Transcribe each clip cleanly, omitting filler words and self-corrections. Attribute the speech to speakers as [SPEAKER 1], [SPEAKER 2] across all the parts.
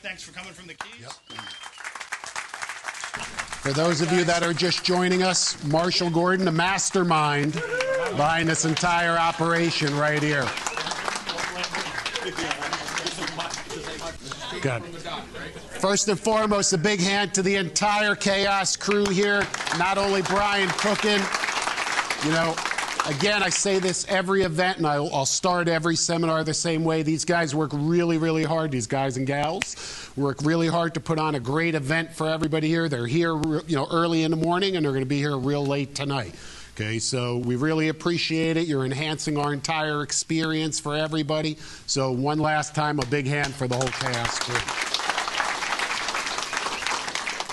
[SPEAKER 1] Thanks for coming from the Keys.
[SPEAKER 2] Yep. For those of you that are just joining us, Marshall Gordon, the mastermind behind this entire operation right here. Good. First and foremost, a big hand to the entire Chaos crew here. Not only Brian cooking, you know, again, I say this every event, and I'll start every seminar the same way. These guys work really, really hard, these guys and gals. Work really hard to put on a great event for everybody here. They're here, you know, early in the morning, and they're going to be here real late tonight. Okay, so we really appreciate it. You're enhancing our entire experience for everybody. So one last time, a big hand for the whole Chaos crew.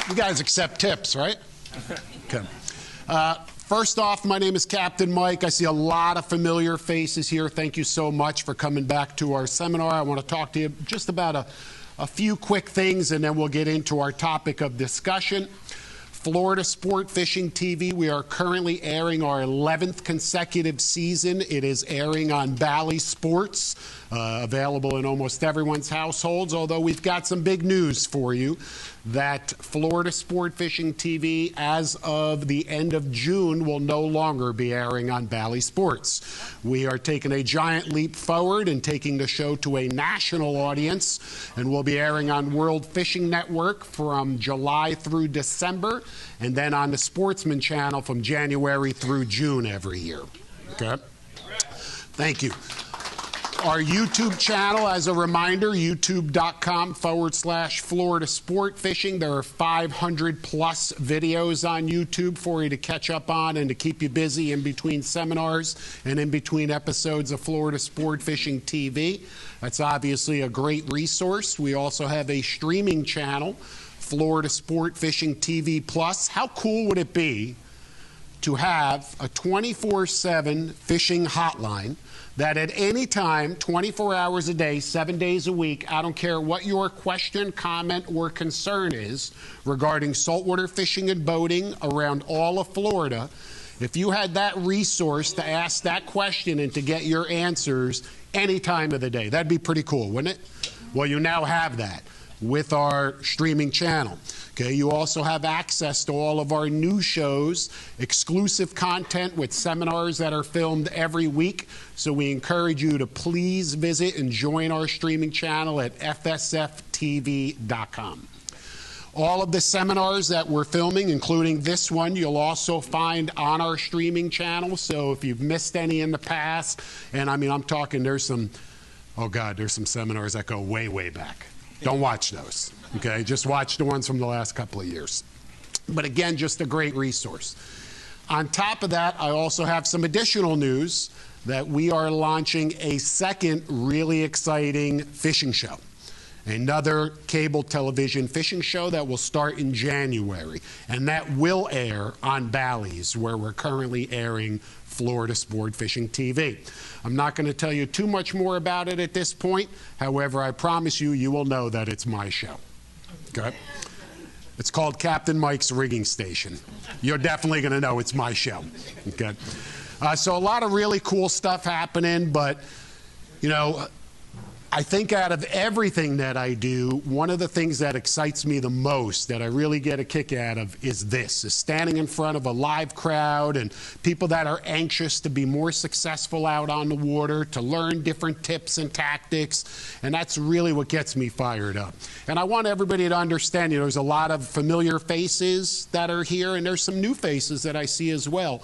[SPEAKER 2] You guys accept tips, right? Okay. First off, my name is Captain Mike. I see a lot of familiar faces here. Thank you so much for coming back to our seminar. I want to talk to you just about a few quick things, and then we'll get into our topic of discussion. Florida Sport Fishing TV, we are currently airing our 11th consecutive season. It is airing on Bally Sports, available in almost everyone's households, although we've got some big news for you that Florida Sport Fishing TV, as of the end of June, will no longer be airing on Bally Sports. We are taking a giant leap forward and taking the show to a national audience, and we'll be airing on World Fishing Network from July through December, and then on the Sportsman Channel from January through June every year. Okay? Thank you. Our YouTube channel, as a reminder, youtube.com/Florida Sport Fishing. There are 500 plus videos on YouTube for you to catch up on and to keep you busy in between seminars and in between episodes of Florida Sport Fishing TV. That's obviously a great resource. We also have a streaming channel, Florida Sport Fishing TV Plus. How cool would it be to have a 24/7 fishing hotline that at any time, 24 hours a day, 7 days a week, I don't care what your question, comment, or concern is regarding saltwater fishing and boating around all of Florida, if you had that resource to ask that question and to get your answers any time of the day, that'd be pretty cool, wouldn't it? Well, you now have that with our streaming channel. Okay, you also have access to all of our new shows, exclusive content with seminars that are filmed every week. So we encourage you to please visit and join our streaming channel at fsftv.com. All of the seminars that we're filming, including this one, you'll also find on our streaming channel. So if you've missed any in the past, and I mean, I'm talking, there's some, oh God, there's some seminars that go way, way back. Don't watch those, okay? Just watch the ones from the last couple of years. But again, just a great resource. On top of that, I also have some additional news that we are launching a second really exciting fishing show. Another cable television fishing show that will start in January. And that will air on Bally's, where we're currently airing Florida Sport Fishing TV. I'm not going to tell you too much more about it at this point. However, I promise you, you will know that it's my show. Okay? It's called Captain Mike's Rigging Station. You're definitely going to know it's my show. Okay? So a lot of really cool stuff happening, but, you know, I think out of everything that I do, one of the things that excites me the most, that I really get a kick out of, is this, is standing in front of a live crowd and people that are anxious to be more successful out on the water, to learn different tips and tactics, and that's really what gets me fired up. And I want everybody to understand, you know, there's a lot of familiar faces that are here, and there's some new faces that I see as well.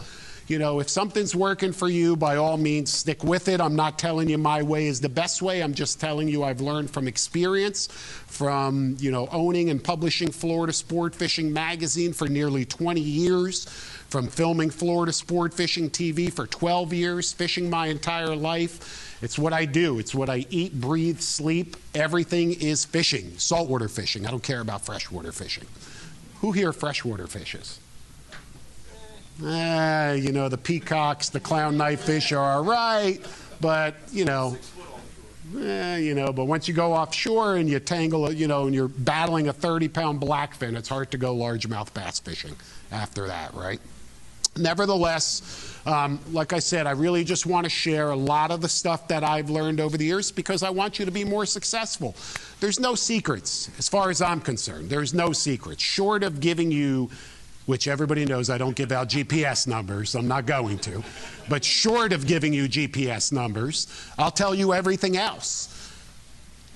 [SPEAKER 2] You know, if something's working for you, by all means, stick with it. I'm not telling you my way is the best way. I'm just telling you I've learned from experience, from, you know, owning and publishing Florida Sport Fishing Magazine for nearly 20 years, from filming Florida Sport Fishing TV for 12 years, fishing my entire life. It's what I do. It's what I eat, breathe, sleep. Everything is fishing, saltwater fishing. I don't care about freshwater fishing. Who here freshwater fishes? You know, the peacocks, the clown knife fish are all right, but, you know, but once you go offshore and you tangle, you know, and you're battling a 30-pound blackfin, it's hard to go largemouth bass fishing after that, right? Nevertheless, like I said, I really just want to share a lot of the stuff that I've learned over the years because I want you to be more successful. There's no secrets, as far as I'm concerned. There's no secrets. Short of giving you, which everybody knows I don't give out GPS numbers, I'm not going to, but short of giving you GPS numbers, I'll tell you everything else.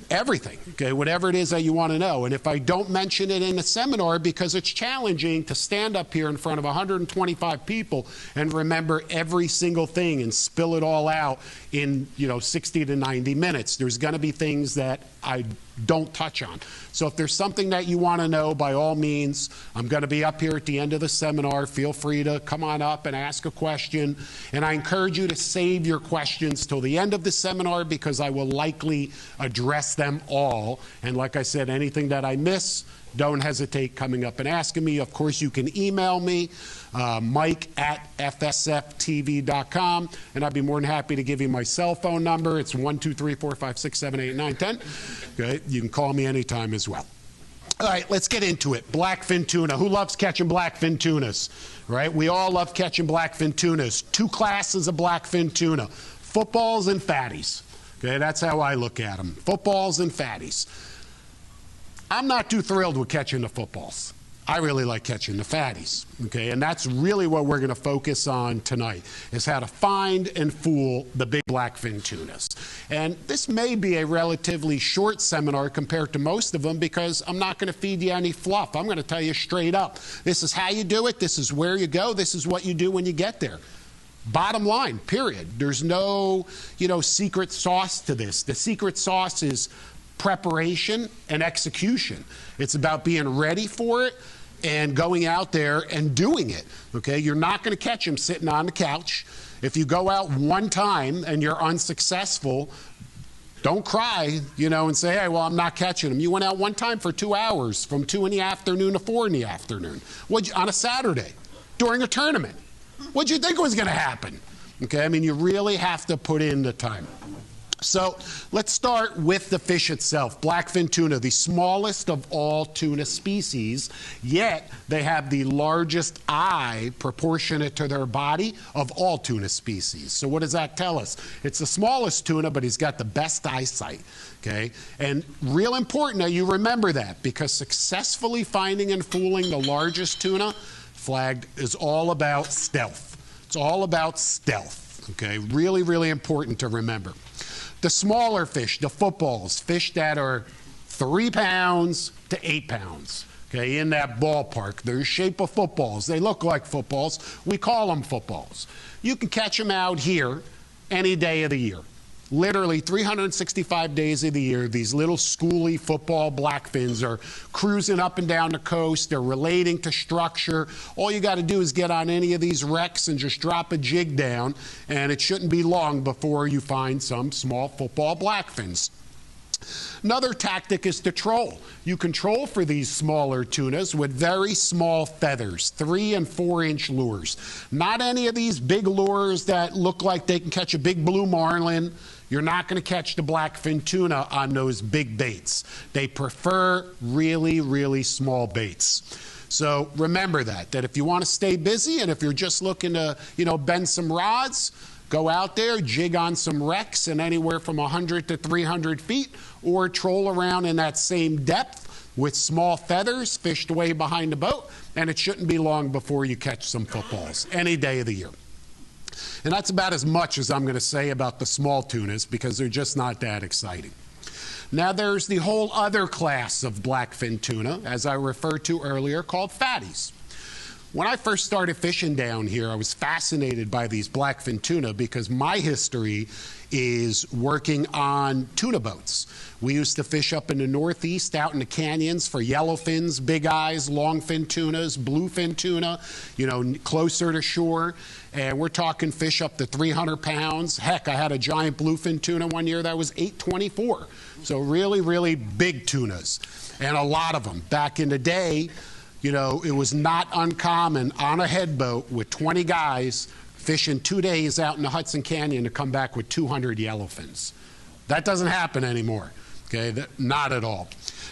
[SPEAKER 2] Everything, okay, whatever it is that you want to know. And if I don't mention it in the seminar because it's challenging to stand up here in front of 125 people and remember every single thing and spill it all out in 60 to 90 minutes, there's going to be things that I don't touch on. So if there's something that you want to know, by all means, I'm going to be up here at the end of the seminar. Feel free to come on up and ask a question. And I encourage you to save your questions till the end of the seminar because I will likely address them all. And like I said, anything that I miss, don't hesitate coming up and asking me. Of course, you can email me, mike@fsftv.com, and I'd be more than happy to give you my cell phone number. It's 1-2-3-4-5-6-7-8-9-10. Okay, you can call me anytime as well. All right, let's get into it. Blackfin tuna. Who loves catching blackfin tunas? Right? We all love catching blackfin tunas. Two classes of blackfin tuna, footballs and fatties. Okay, that's how I look at them. Footballs and fatties. I'm not too thrilled with catching the footballs. I really like catching the fatties, okay? And that's really what we're going to focus on tonight, is how to find and fool the big blackfin tunas. And this may be a relatively short seminar compared to most of them because I'm not going to feed you any fluff. I'm going to tell you straight up. This is how you do it. This is where you go. This is what you do when you get there. Bottom line, period. There's no, secret sauce to this. The secret sauce is preparation and execution. It's about being ready for it and going out there and doing it, okay? You're not going to catch them sitting on the couch. If you go out one time and you're unsuccessful, don't cry, and say, hey, well, I'm not catching them. You went out one time for 2 hours, from 2 in the afternoon to 4 in the afternoon, on a Saturday, during a tournament. What'd you think was going to happen? Okay, I mean, you really have to put in the time. So let's start with the fish itself. Blackfin tuna, the smallest of all tuna species, yet they have the largest eye proportionate to their body of all tuna species. So what does that tell us? It's the smallest tuna, but he's got the best eyesight, okay? And real important that you remember that, because successfully finding and fooling the largest tuna, flagged, is all about stealth. It's all about stealth, okay? Really, really important to remember. The smaller fish, the footballs, fish that are 3 pounds to 8 pounds, okay, in that ballpark. They're the shape of footballs. They look like footballs. We call them footballs. You can catch them out here any day of the year. Literally 365 days of the year, these little schooly football blackfins are cruising up and down the coast. They're relating to structure. All you got to do is get on any of these wrecks and just drop a jig down, and it shouldn't be long before you find some small football blackfins. Another tactic is to troll. You can troll for these smaller tunas with very small feathers, 3 and 4 inch lures. Not any of these big lures that look like they can catch a big blue marlin. You're not going to catch the blackfin tuna on those big baits. They prefer really, really small baits. So remember that if you want to stay busy and if you're just looking to, bend some rods, go out there, jig on some wrecks in anywhere from 100 to 300 feet, or troll around in that same depth with small feathers fished way behind the boat, and it shouldn't be long before you catch some footballs, any day of the year. And that's about as much as I'm going to say about the small tunas because they're just not that exciting. Now there's the whole other class of blackfin tuna, as I referred to earlier, called fatties. When I first started fishing down here, I was fascinated by these blackfin tuna because my history is working on tuna boats. We used to fish up in the Northeast, out in the canyons for yellowfins, big eyes, longfin tunas, bluefin tuna, closer to shore. And we're talking fish up to 300 pounds. Heck, I had a giant bluefin tuna one year that was 824. So really, really big tunas, and a lot of them. Back in the day, it was not uncommon on a headboat with 20 guys fishing 2 days out in the Hudson Canyon to come back with 200 yellowfins. That doesn't happen anymore. Okay, not at all.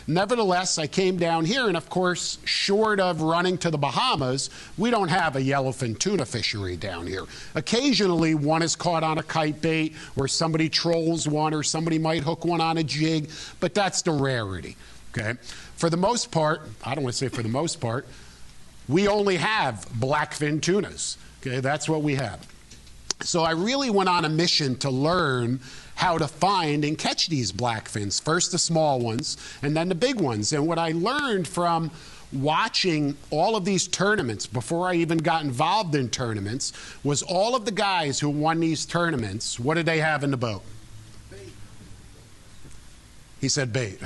[SPEAKER 2] Nevertheless, I came down here, and of course, short of running to the Bahamas, we don't have a yellowfin tuna fishery down here. Occasionally, one is caught on a kite bait, or somebody trolls one, or somebody might hook one on a jig, but that's the rarity. Okay, for the most part, I don't want to say for the most part, we only have blackfin tunas. Okay, that's what we have. So I really went on a mission to learn how to find and catch these blackfins. First the small ones, and then the big ones. And what I learned from watching all of these tournaments before I even got involved in tournaments was all of the guys who won these tournaments, what did they have in the boat? Bait. He said bait.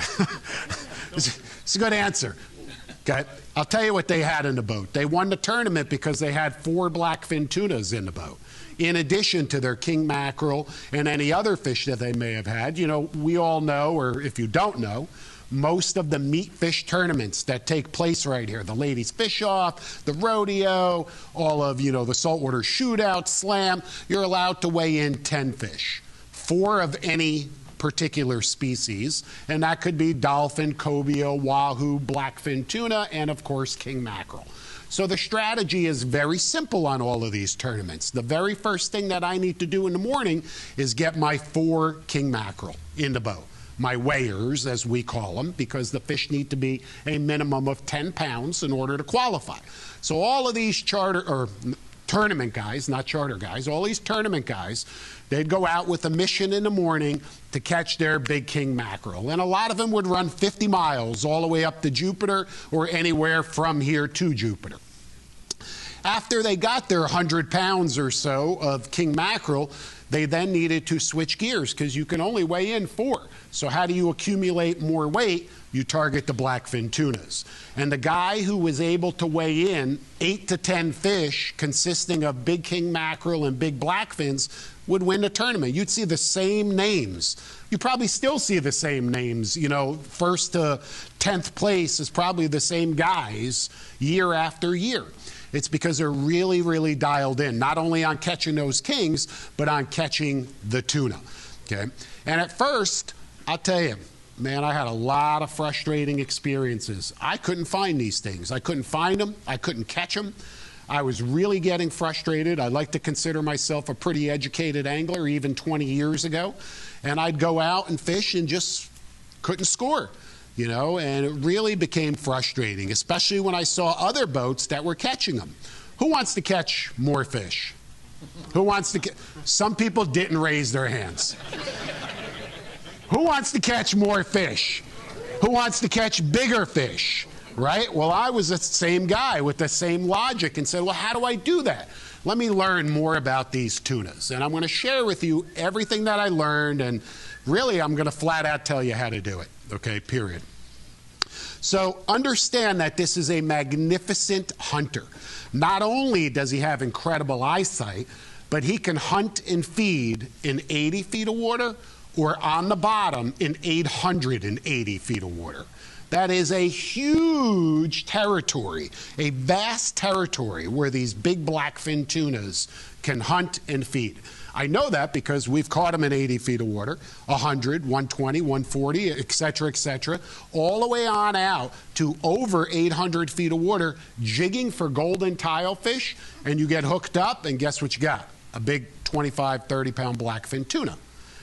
[SPEAKER 2] It's a good answer. Okay. I'll tell you what they had in the boat. They won the tournament because they had 4 blackfin tunas in the boat, in addition to their king mackerel and any other fish that they may have had. You know, we all know, or if you don't know, most of the meat fish tournaments that take place right here, the ladies fish off, the rodeo, all of, you know, the saltwater shootout, slam, you're allowed to weigh in 10 fish, 4 of any particular species, and that could be dolphin, cobia, wahoo, blackfin tuna, and of course king mackerel. So the strategy is very simple on all of these tournaments. The very first thing that I need to do in the morning is get my 4 king mackerel in the boat, my weighers as we call them, because the fish need to be a minimum of 10 pounds in order to qualify. So all of these tournament guys, not charter guys, all these tournament guys, they'd go out with a mission in the morning to catch their big king mackerel. And a lot of them would run 50 miles all the way up to Jupiter or anywhere from here to Jupiter. After they got their 100 pounds or so of king mackerel, they then needed to switch gears because you can only weigh in 4. So how do you accumulate more weight? You target the blackfin tunas. And the guy who was able to weigh in 8 to 10 fish consisting of big king mackerel and big blackfins would win the tournament. You'd see the same names. You probably still see the same names. You know, first to 10th place is probably the same guys year after year. It's because they're really, really dialed in, not only on catching those kings, but on catching the tuna. Okay? And at first, I'll tell you, man, I had a lot of frustrating experiences. I couldn't find these things. I couldn't find them. I couldn't catch them. I was really getting frustrated. I like to consider myself a pretty educated angler, even 20 years ago. And I'd go out and fish and just couldn't score. You know, and it really became frustrating, especially when I saw other boats that were catching them. Who wants to catch more fish? Who wants to some people didn't raise their hands. Who wants to catch more fish? Who wants to catch bigger fish? Right? Well, I was the same guy with the same logic and said, well, how do I do that? Let me learn more about these tunas. And I'm going to share with you everything that I learned, and really I'm going to flat out tell you how to do it. Okay, period. So understand that this is a magnificent hunter. Not only does he have incredible eyesight, but he can hunt and feed in 80 feet of water or on the bottom in 880 feet of water. That is a huge territory, a vast territory where these big blackfin tunas can hunt and feed. I know that because we've caught them in 80 feet of water, 100, 120, 140, et cetera, all the way on out to over 800 feet of water, jigging for golden tilefish, and you get hooked up, and guess what you got? A big 25, 30-pound blackfin tuna.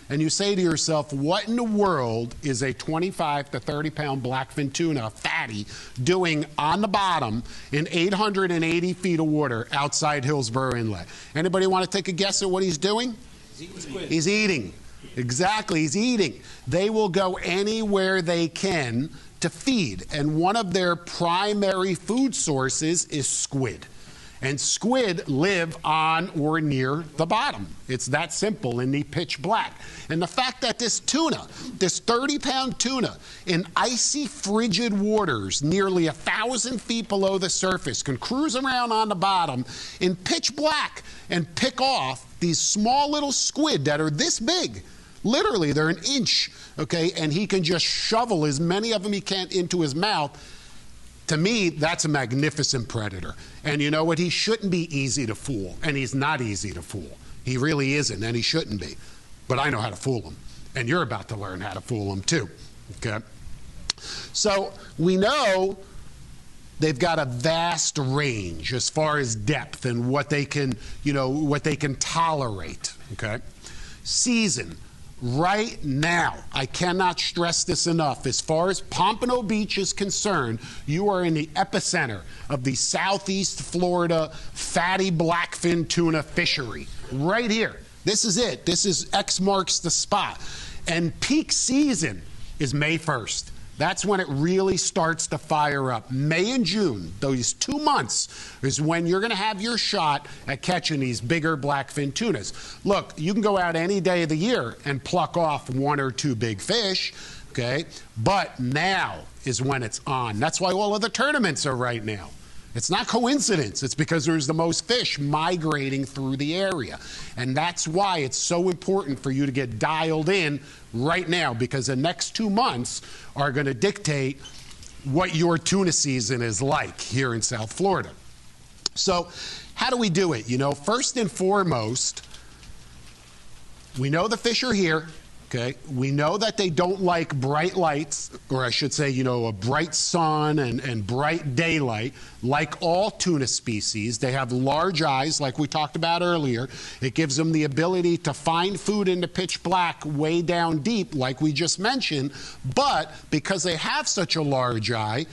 [SPEAKER 2] And you say to yourself, what in the world is a 25 to 30-pound blackfin tuna, fatty, doing on the bottom in 880 feet of water outside Hillsborough Inlet? Anybody want to take a guess at what he's doing?
[SPEAKER 1] He's eating squid.
[SPEAKER 2] He's eating. Exactly, he's eating. They will go anywhere they can to feed, and one of their primary food sources is squid. And squid live on or near the bottom. It's that simple in the pitch black. And the fact that this tuna, this 30-pound tuna, in icy, frigid waters, nearly 1,000 feet below the surface, can cruise around on the bottom in pitch black and pick off these small little squid that are this big. Literally, they're an inch, okay? And he can just shovel as many of them he can into his mouth. To me, that's a magnificent predator. And you know what? He shouldn't be easy to fool. And he's not easy to fool. He really isn't, and he shouldn't be. But I know how to fool him. And you're about to learn how to fool him, too. Okay? So we know they've got a vast range as far as depth and what they can, what they can tolerate, okay? Season, right now, I cannot stress this enough, as far as Pompano Beach is concerned, you are in the epicenter of the Southeast Florida fatty blackfin tuna fishery. Right here. This is it. This is X marks the spot. And peak season is May 1st. That's when it really starts to fire up. May and June, those 2 months, is when you're going to have your shot at catching these bigger blackfin tunas. Look, you can go out any day of the year and pluck off 1 or 2 big fish, okay? But now is when it's on. That's why all of the tournaments are right now. It's not coincidence. It's because there's the most fish migrating through the area. And that's why it's so important for you to get dialed in right now, because the next 2 months are going to dictate what your tuna season is like here in South Florida. So how do we do it? First and foremost, we know the fish are here. Okay, we know that they don't like bright lights, or I should say, a bright sun and bright daylight. Like all tuna species, they have large eyes, like we talked about earlier. It gives them the ability to find food in the pitch black way down deep, like we just mentioned. But because they have such a large eye,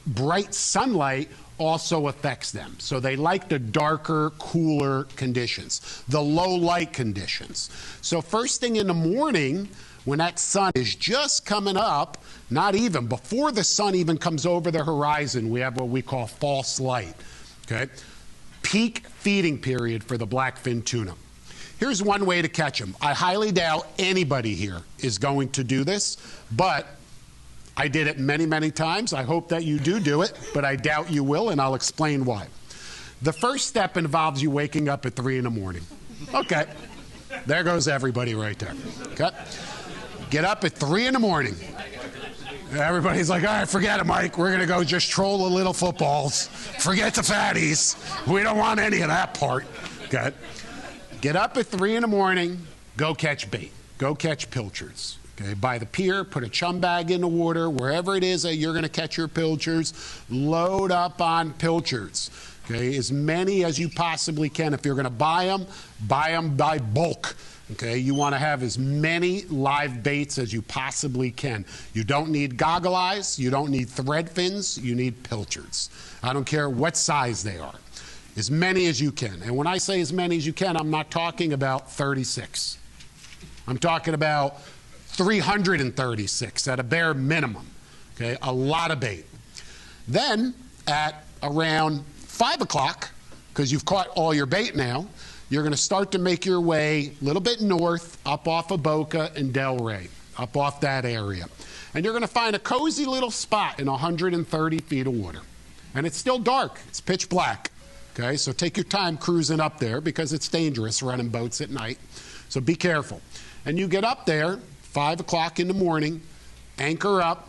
[SPEAKER 2] bright sunlight also affects them. So they like the darker, cooler conditions, the low light conditions. So first thing in the morning, when that sun is just coming up, not even, before the sun even comes over the horizon, we have what we call false light, okay? Peak feeding period for the blackfin tuna. Here's one way to catch them. I highly doubt anybody here is going to do this, but I did it many, many times. I hope that you do it, but I doubt you will, and I'll explain why. The first step involves you waking up at 3 in the morning. Okay, there goes everybody right there. Okay, get up at 3 in the morning. Everybody's like, all right, forget it, Mike. We're going to go just troll the little footballs. Forget the fatties. We don't want any of that part. Okay, get up at 3 in the morning, go catch bait. Go catch pilchards. Okay, by the pier, put a chum bag in the water, wherever it is that you're going to catch your pilchards, load up on pilchards. Okay, as many as you possibly can. If you're going to buy them by bulk. Okay, you want to have as many live baits as you possibly can. You don't need goggle eyes, you don't need thread fins, you need pilchards. I don't care what size they are. As many as you can. And when I say as many as you can, I'm not talking about 36. I'm talking about 336 at a bare minimum, okay, a lot of bait. Then at around 5 o'clock, because you've caught all your bait now, you're going to start to make your way a little bit north, up off of Boca and Delray, up off that area. And you're going to find a cozy little spot in 130 feet of water. And it's still dark, it's pitch black, okay, so take your time cruising up there because it's dangerous running boats at night, so be careful. And you get up there 5 o'clock in the morning, anchor up,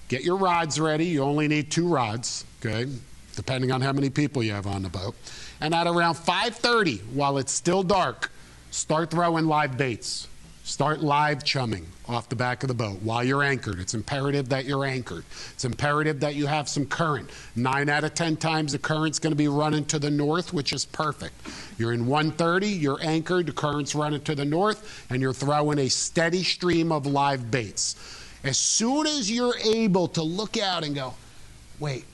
[SPEAKER 2] get your rods ready. You only need 2 rods, okay, depending on how many people you have on the boat. And at around 5:30, while it's still dark, start throwing live baits. Start live chumming off the back of the boat while you're anchored. It's imperative that you're anchored. It's imperative that you have some current. 9 out of 10 times the current's going to be running to the north, which is perfect. You're in 130, you're anchored, the current's running to the north, and you're throwing a steady stream of live baits. As soon as you're able to look out and go, wait,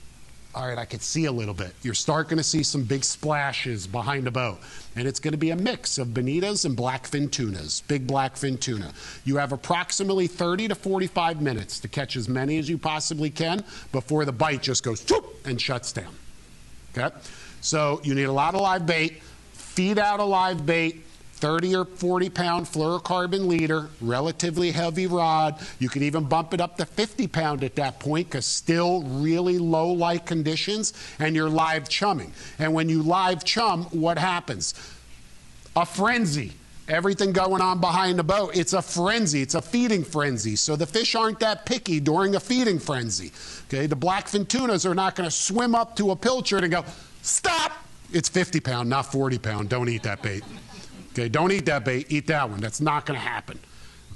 [SPEAKER 2] all right, I can see a little bit. You're starting to see some big splashes behind the boat. And it's going to be a mix of bonitas and blackfin tunas, big blackfin tuna. You have approximately 30 to 45 minutes to catch as many as you possibly can before the bite just goes whoop and shuts down. Okay? So you need a lot of live bait. Feed out a live bait. 30 or 40 pound fluorocarbon leader, relatively heavy rod. You could even bump it up to 50 pound at that point because still really low light conditions, and you're live chumming. And when you live chum, what happens? A frenzy. Everything going on behind the boat, it's a frenzy, it's a feeding frenzy. So the fish aren't that picky during a feeding frenzy. Okay, the blackfin tunas are not going to swim up to a pilchard and go, stop! It's 50 pound, not 40 pound, don't eat that bait. Okay, don't eat that bait, eat that one. That's not going to happen.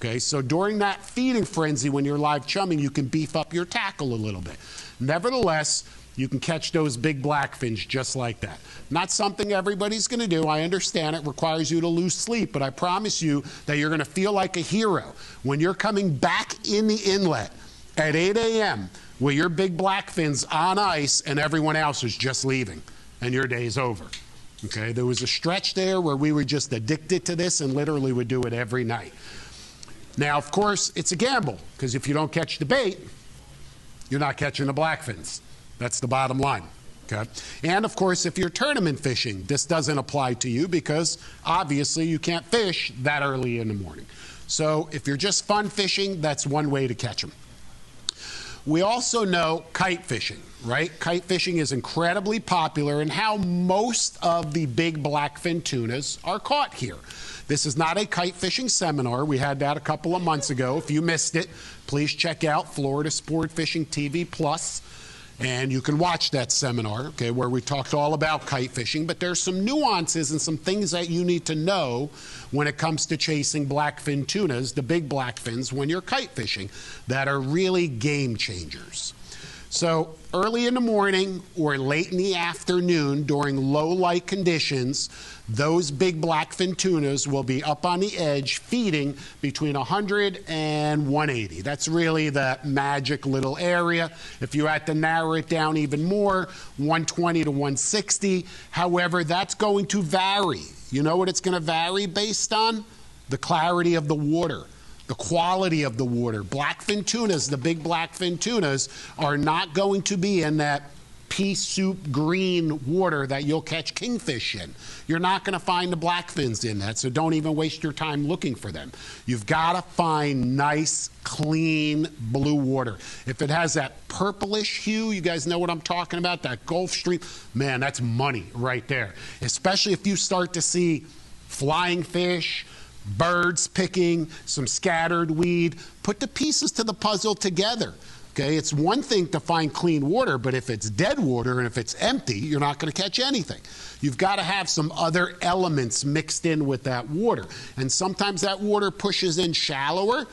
[SPEAKER 2] Okay, so during that feeding frenzy when you're live chumming, you can beef up your tackle a little bit. Nevertheless, you can catch those big blackfins just like that. Not something everybody's going to do. I understand it requires you to lose sleep, but I promise you that you're going to feel like a hero when you're coming back in the inlet at 8 a.m. with your big blackfins on ice and everyone else is just leaving and your day's over. Okay, there was a stretch there where we were just addicted to this and literally would do it every night. Now, of course, it's a gamble, because if you don't catch the bait, you're not catching the blackfins. That's the bottom line. Okay? And, of course, if you're tournament fishing, this doesn't apply to you because, obviously, you can't fish that early in the morning. So if you're just fun fishing, that's one way to catch them. We also know kite fishing, right? Kite fishing is incredibly popular and how most of the big blackfin tunas are caught here. This is not a kite fishing seminar. We had that a couple of months ago. If you missed it, please check out Florida Sport Fishing TV Plus, and you can watch that seminar, okay, where we talked all about kite fishing. But there's some nuances and some things that you need to know when it comes to chasing blackfin tunas, the big blackfins, when you're kite fishing, that are really game changers. So early in the morning or late in the afternoon during low light conditions, those big blackfin tunas will be up on the edge feeding between 100 and 180. That's really the magic little area. If you had to narrow it down even more, 120 to 160. However, that's going to vary. You know what it's going to vary based on? The clarity of the water, the quality of the water. Blackfin tunas, the big blackfin tunas, are not going to be in that pea soup green water that you'll catch kingfish in. You're not going to find the blackfins in that, so don't even waste your time looking for them. You've got to find nice, clean blue water. If it has that purplish hue, you guys know what I'm talking about, that Gulf Stream, man, that's money right there. Especially if you start to see flying fish, birds picking, some scattered weed. Put the pieces to the puzzle together. Okay, it's one thing to find clean water, but if it's dead water and if it's empty, you're not going to catch anything. You've got to have some other elements mixed in with that water. And sometimes that water pushes in shallower,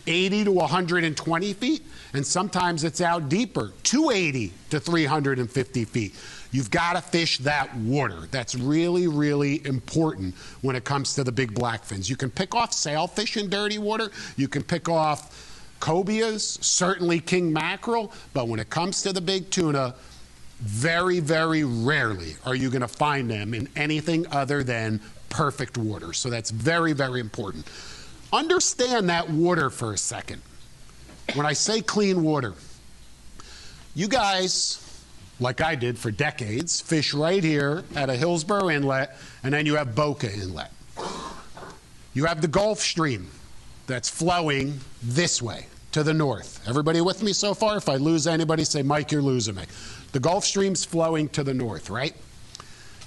[SPEAKER 2] 80 to 120 feet, and sometimes it's out deeper, 280 to 350 feet. You've got to fish that water. That's really, really important when it comes to the big blackfins. You can pick off sailfish in dirty water. You can pick off cobias, certainly king mackerel, but when it comes to the big tuna, very, very rarely are you going to find them in anything other than perfect water. So that's very, very important. Understand that water for a second. When I say clean water, you guys, like I did for decades, fish right here at a Hillsborough Inlet, and then you have Boca Inlet. You have the Gulf Stream that's flowing this way to the north. Everybody with me so far? If I lose anybody, say, Mike, you're losing me. The Gulf Stream's flowing to the north, right?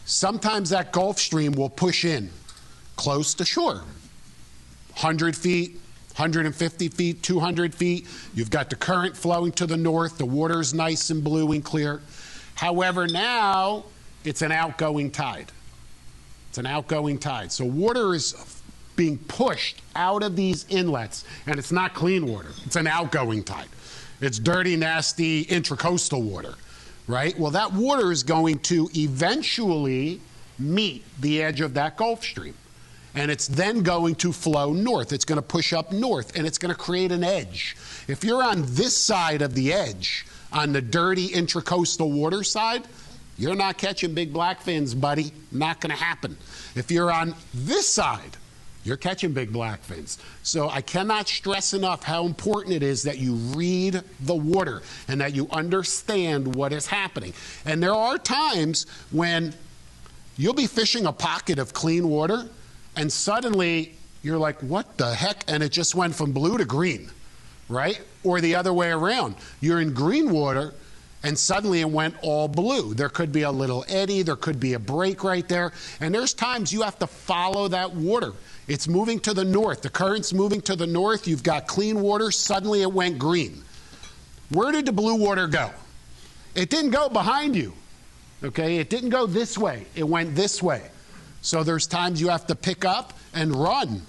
[SPEAKER 2] Sometimes that Gulf Stream will push in close to shore. 100 feet, 150 feet, 200 feet. You've got the current flowing to the north. The water's nice and blue and clear. However, now it's an outgoing tide. It's an outgoing tide. So water is being pushed out of these inlets, and it's not clean water. It's an outgoing tide. It's dirty, nasty, intracoastal water, right? Well, that water is going to eventually meet the edge of that Gulf Stream, and it's then going to flow north. It's going to push up north, and it's going to create an edge. If you're on this side of the edge, on the dirty intracoastal water side, you're not catching big blackfins, buddy. Not going to happen. If you're on this side, you're catching big blackfins. So I cannot stress enough how important it is that you read the water and that you understand what is happening. And there are times when you'll be fishing a pocket of clean water and suddenly you're like, what the heck? And it just went from blue to green, right? Or the other way around. You're in green water and suddenly it went all blue. There could be a little eddy, there could be a break right there, and there's times you have to follow that water. It's moving to the north. The current's moving to the north. You've got clean water. Suddenly it went green. Where did the blue water go? It didn't go behind you, okay? It didn't go this way. It went this way. So there's times you have to pick up and run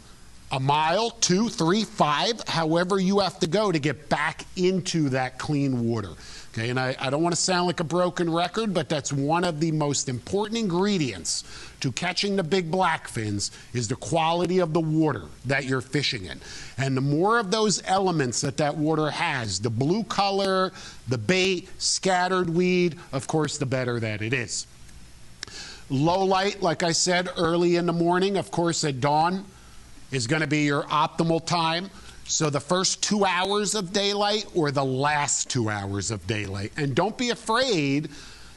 [SPEAKER 2] a mile, 2, 3, 5, however you have to go to get back into that clean water. Okay, and I don't want to sound like a broken record, but that's one of the most important ingredients to catching the big blackfins is the quality of the water that you're fishing in. And the more of those elements that that water has, the blue color, the bait, scattered weed, of course, the better that it is. Low light, like I said, early in the morning, of course, at dawn is going to be your optimal time. So the first 2 hours of daylight or the last 2 hours of daylight. And don't be afraid,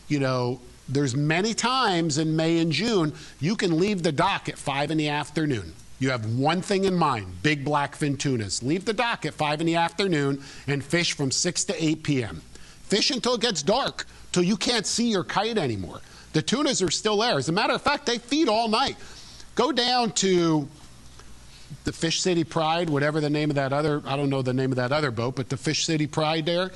[SPEAKER 2] you know, there's many times in May and June, you can leave the dock at 5 in the afternoon. You have one thing in mind, big blackfin tunas. Leave the dock at 5 in the afternoon and fish from 6 to 8 p.m. Fish until it gets dark, till you can't see your kite anymore. The tunas are still there. As a matter of fact, they feed all night. Go down to the Fish City Pride, whatever the name of that other, I don't know the name of that other boat, but the Fish City Pride there.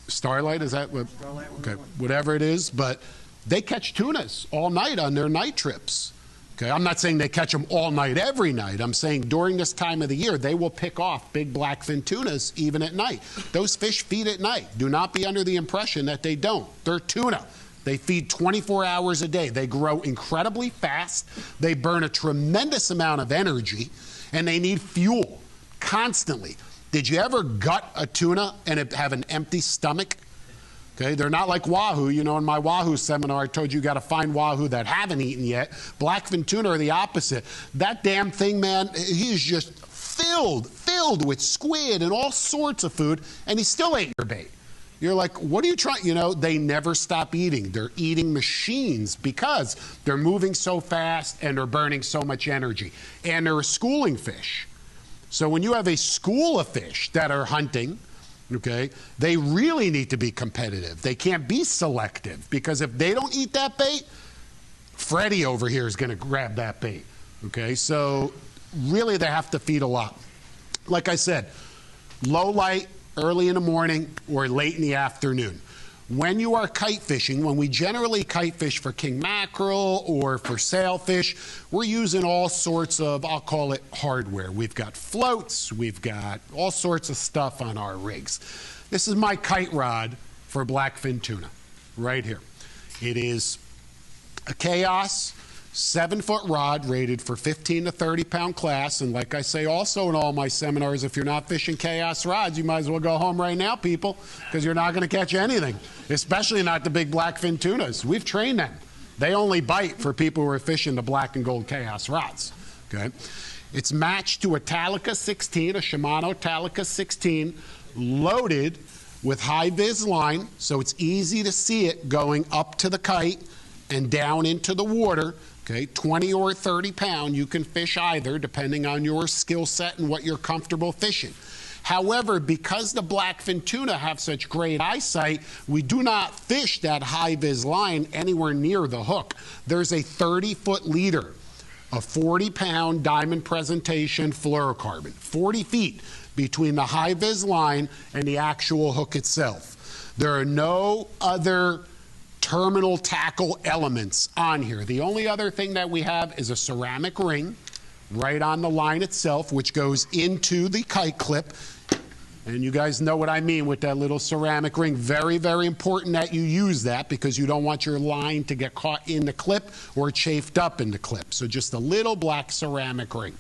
[SPEAKER 2] Starlight, is that what? Starlight, okay, whatever it is, but they catch tunas all night on their night trips. Okay, I'm not saying they catch them all night every night. I'm saying during this time of the year, they will pick off big blackfin tunas even at night. Those fish feed at night. Do not be under the impression that they don't. They're tuna. They feed 24 hours a day. They grow incredibly fast. They burn a tremendous amount of energy, and they need fuel constantly. Did you ever gut a tuna and have an empty stomach? Okay, they're not like wahoo. You know, in my wahoo seminar, I told you got to find wahoo that haven't eaten yet. Blackfin tuna are the opposite. That damn thing, man, he is just filled with squid and all sorts of food, and he still ate your bait. You're like, what are you trying? You know, they never stop eating. They're eating machines because they're moving so fast and they're burning so much energy. And they're a schooling fish. So when you have a school of fish that are hunting, okay, they really need to be competitive. They can't be selective because if they don't eat that bait, Freddie over here is going to grab that bait. Okay, so really they have to feed a lot. Like I said, low light, early in the morning or late in the afternoon. When you are kite fishing, when we generally kite fish for king mackerel or for sailfish, we're using all sorts of, I'll call it hardware. We've got floats, we've got all sorts of stuff on our rigs. This is my kite rod for blackfin tuna, right here. It is a Chaos 7-foot rod rated for 15 to 30 pound class, and like I say also in all my seminars, if you're not fishing Chaos rods, you might as well go home right now, people, because you're not going to catch anything, especially not the big blackfin tunas. We've trained them. They only bite for people who are fishing the black and gold Chaos rods. Okay, it's matched to a Talica 16, a Shimano Talica 16, loaded with high-vis line, so it's easy to see it going up to the kite and down into the water. Okay, 20 or 30 pound, you can fish either depending on your skill set and what you're comfortable fishing. However, because the blackfin tuna have such great eyesight, we do not fish that high-vis line anywhere near the hook. There's a 30-foot leader, a 40-pound diamond presentation fluorocarbon, 40 feet between the high-vis line and the actual hook itself. There are no other terminal tackle elements on here. The only other thing that we have is a ceramic ring right on the line itself, which goes into the kite clip. And you guys know what I mean with that little ceramic ring. Very, very important that you use that because you don't want your line to get caught in the clip or chafed up in the clip. So just a little black ceramic ring.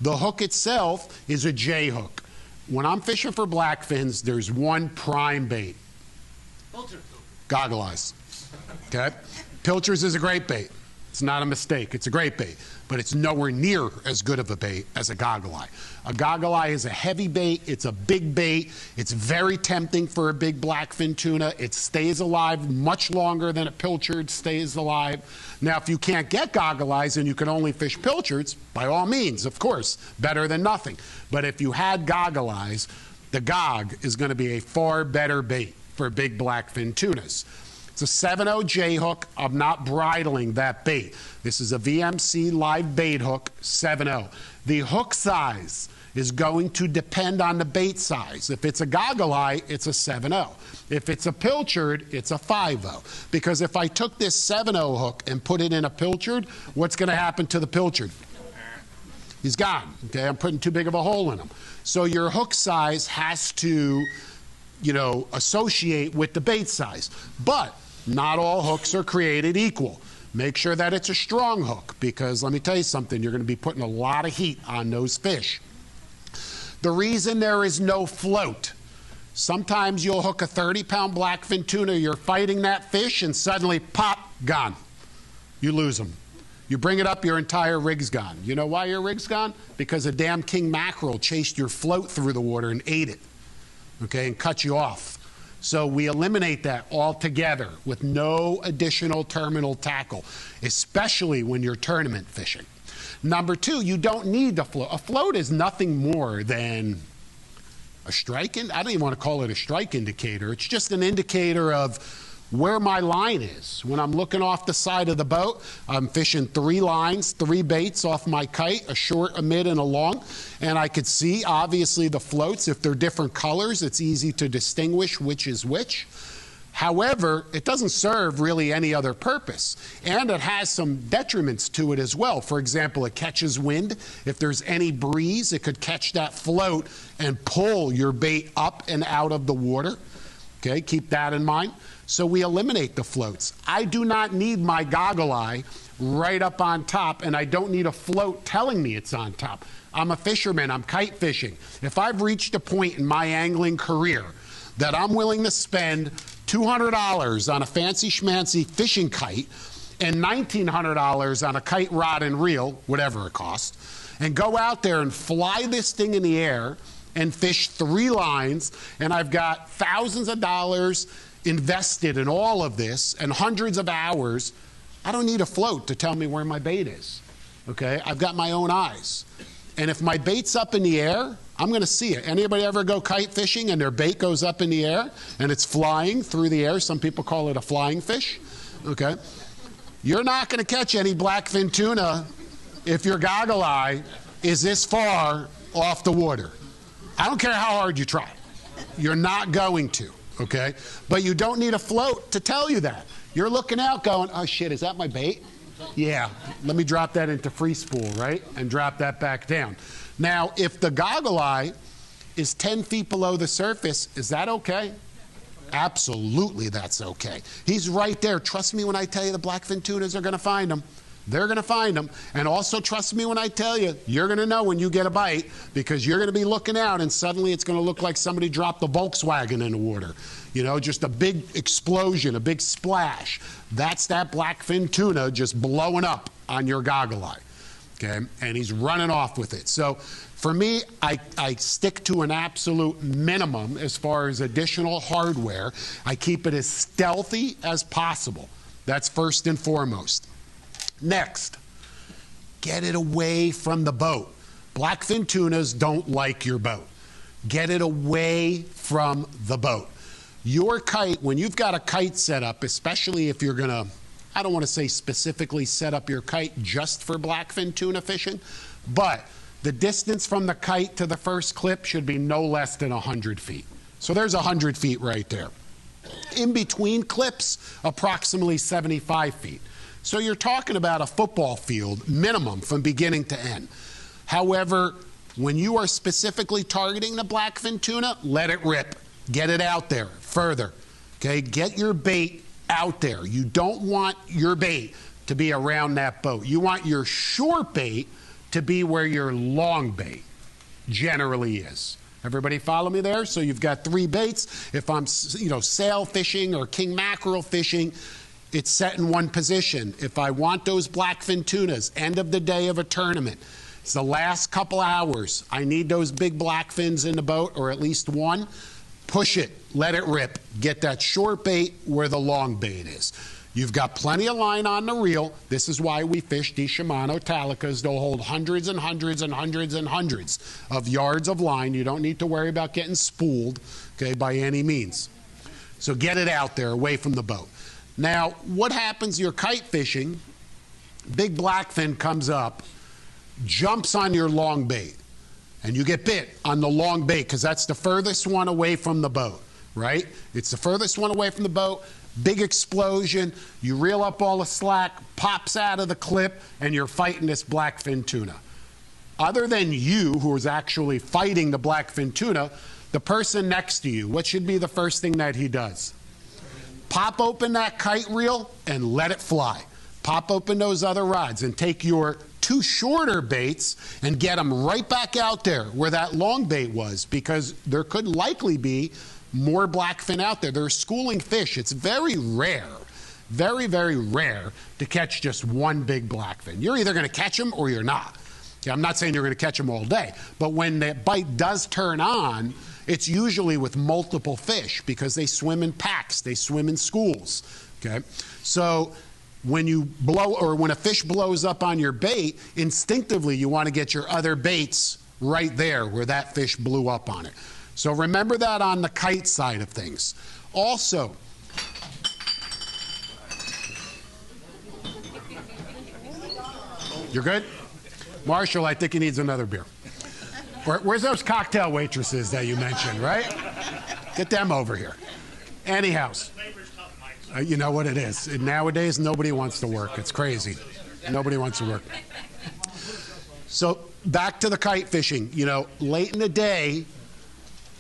[SPEAKER 2] The hook itself is a J hook. When I'm fishing for blackfins, there's one prime bait. Goggle eyes. Okay? Pilchers is a great bait. It's not a mistake. It's a great bait. But it's nowhere near as good of a bait as a goggle eye. A goggle eye is a heavy bait. It's a big bait. It's very tempting for a big blackfin tuna. It stays alive much longer than a pilchard stays alive. Now, if you can't get goggle eyes and you can only fish pilchards, by all means, of course, better than nothing. But if you had goggle eyes, the gog is going to be a far better bait for big blackfin tunas. It's a 7.0 J hook. I'm not bridling that bait. This is a VMC live bait hook, 7.0. The hook size is going to depend on the bait size. If it's a goggle eye, it's a 7.0. If it's a pilchard, it's a 5.0. Because if I took this 7.0 hook and put it in a pilchard, what's going to happen to the pilchard? He's gone. Okay, I'm putting too big of a hole in him. So your hook size has to, associate with the bait size. But not all hooks are created equal. Make sure that it's a strong hook, because let me tell you something, you're going to be putting a lot of heat on those fish. The reason there is no float, sometimes you'll hook a 30-pound blackfin tuna, you're fighting that fish, and suddenly, pop, gone. You lose them. You bring it up, your entire rig's gone. You know why your rig's gone? Because a damn king mackerel chased your float through the water and ate it, okay, and cut you off. So we eliminate that altogether with no additional terminal tackle, especially when you're tournament fishing. Number two, you don't need the float. A float is nothing more than a strike. I don't even want to call it a strike indicator. It's just an indicator of where my line is. When I'm looking off the side of the boat, I'm fishing 3 lines, 3 baits off my kite, a short, a mid, and a long. And I could see, obviously, the floats. If they're different colors, it's easy to distinguish which is which. However, it doesn't serve really any other purpose. And it has some detriments to it as well. For example, it catches wind. If there's any breeze, it could catch that float and pull your bait up and out of the water. Okay, keep that in mind. So we eliminate the floats. I do not need my goggle eye right up on top, and I don't need a float telling me it's on top. I'm a fisherman. I'm kite fishing. If I've reached a point in my angling career that I'm willing to spend $200 on a fancy schmancy fishing kite and $1,900 on a kite rod and reel, whatever it costs, and go out there and fly this thing in the air and fish 3 lines, and I've got thousands of dollars invested in all of this and hundreds of hours, I don't need a float to tell me where my bait is. Okay? I've got my own eyes. And if my bait's up in the air, I'm going to see it. Anybody ever go kite fishing and their bait goes up in the air and it's flying through the air? Some people call it a flying fish. Okay? You're not going to catch any blackfin tuna if your goggle eye is this far off the water. I don't care how hard you try. You're not going to. Okay? But you don't need a float to tell you that. You're looking out going, oh shit, is that my bait? Yeah, let me drop that into free spool, right? And drop that back down. Now, if the goggle eye is 10 feet below the surface, is that okay? Absolutely, that's okay. He's right there. Trust me when I tell you the blackfin tunas are going to find him. They're going to find them. And also trust me when I tell you, you're going to know when you get a bite, because you're going to be looking out and suddenly it's going to look like somebody dropped the Volkswagen in the water. Just a big explosion, a big splash. That's that blackfin tuna just blowing up on your goggle eye. Okay? And he's running off with it. So for me, I stick to an absolute minimum as far as additional hardware. I keep it as stealthy as possible. That's first and foremost. Next, get it away from the boat. Blackfin tunas don't like your boat. Get it away from the boat. Your kite, when you've got a kite set up, especially if you're going to, I don't want to say specifically set up your kite just for blackfin tuna fishing, but the distance from the kite to the first clip should be no less than 100 feet. So there's 100 feet right there. In between clips, approximately 75 feet. So you're talking about a football field minimum from beginning to end. However, when you are specifically targeting the blackfin tuna, let it rip. Get it out there further. Okay, get your bait out there. You don't want your bait to be around that boat. You want your short bait to be where your long bait generally is. Everybody follow me there? So you've got 3 baits. If I'm, sail fishing or king mackerel fishing, it's set in one position. If I want those blackfin tunas, end of the day of a tournament, it's the last couple hours, I need those big blackfins in the boat, or at least one, push it, let it rip. Get that short bait where the long bait is. You've got plenty of line on the reel. This is why we fish these Shimano Talicas. They'll hold hundreds and hundreds and hundreds and hundreds of yards of line. You don't need to worry about getting spooled, okay, by any means. So get it out there away from the boat. Now, what happens, you're kite fishing, big blackfin comes up, jumps on your long bait, and you get bit on the long bait because that's the furthest one away from the boat, right? It's the furthest one away from the boat, big explosion, you reel up all the slack, pops out of the clip, and you're fighting this blackfin tuna. other than you, who is actually fighting the blackfin tuna, the person next to you, what should be the first thing that he does? Pop open that kite reel and let it fly. Pop open those other rods and take your 2 shorter baits and get them right back out there where that long bait was, because there could likely be more blackfin out there. They're schooling fish. It's very rare, very, very rare to catch just one big blackfin. You're either going to catch them or you're not. I'm not saying you're going to catch them all day, but when the bite does turn on, it's usually with multiple fish because they swim in packs, they swim in schools. Okay, so when you blow, or when a fish blows up on your bait, instinctively you want to get your other baits right there where that fish blew up on it. So remember that on the kite side of things. Also, you're good? Marshall, I think he needs another beer. Where's those cocktail waitresses that you mentioned, right? Get them over here. Anyhow, you know what it is. Nowadays, nobody wants to work. It's crazy. Nobody wants to work. So back to the kite fishing. You know, late in the day,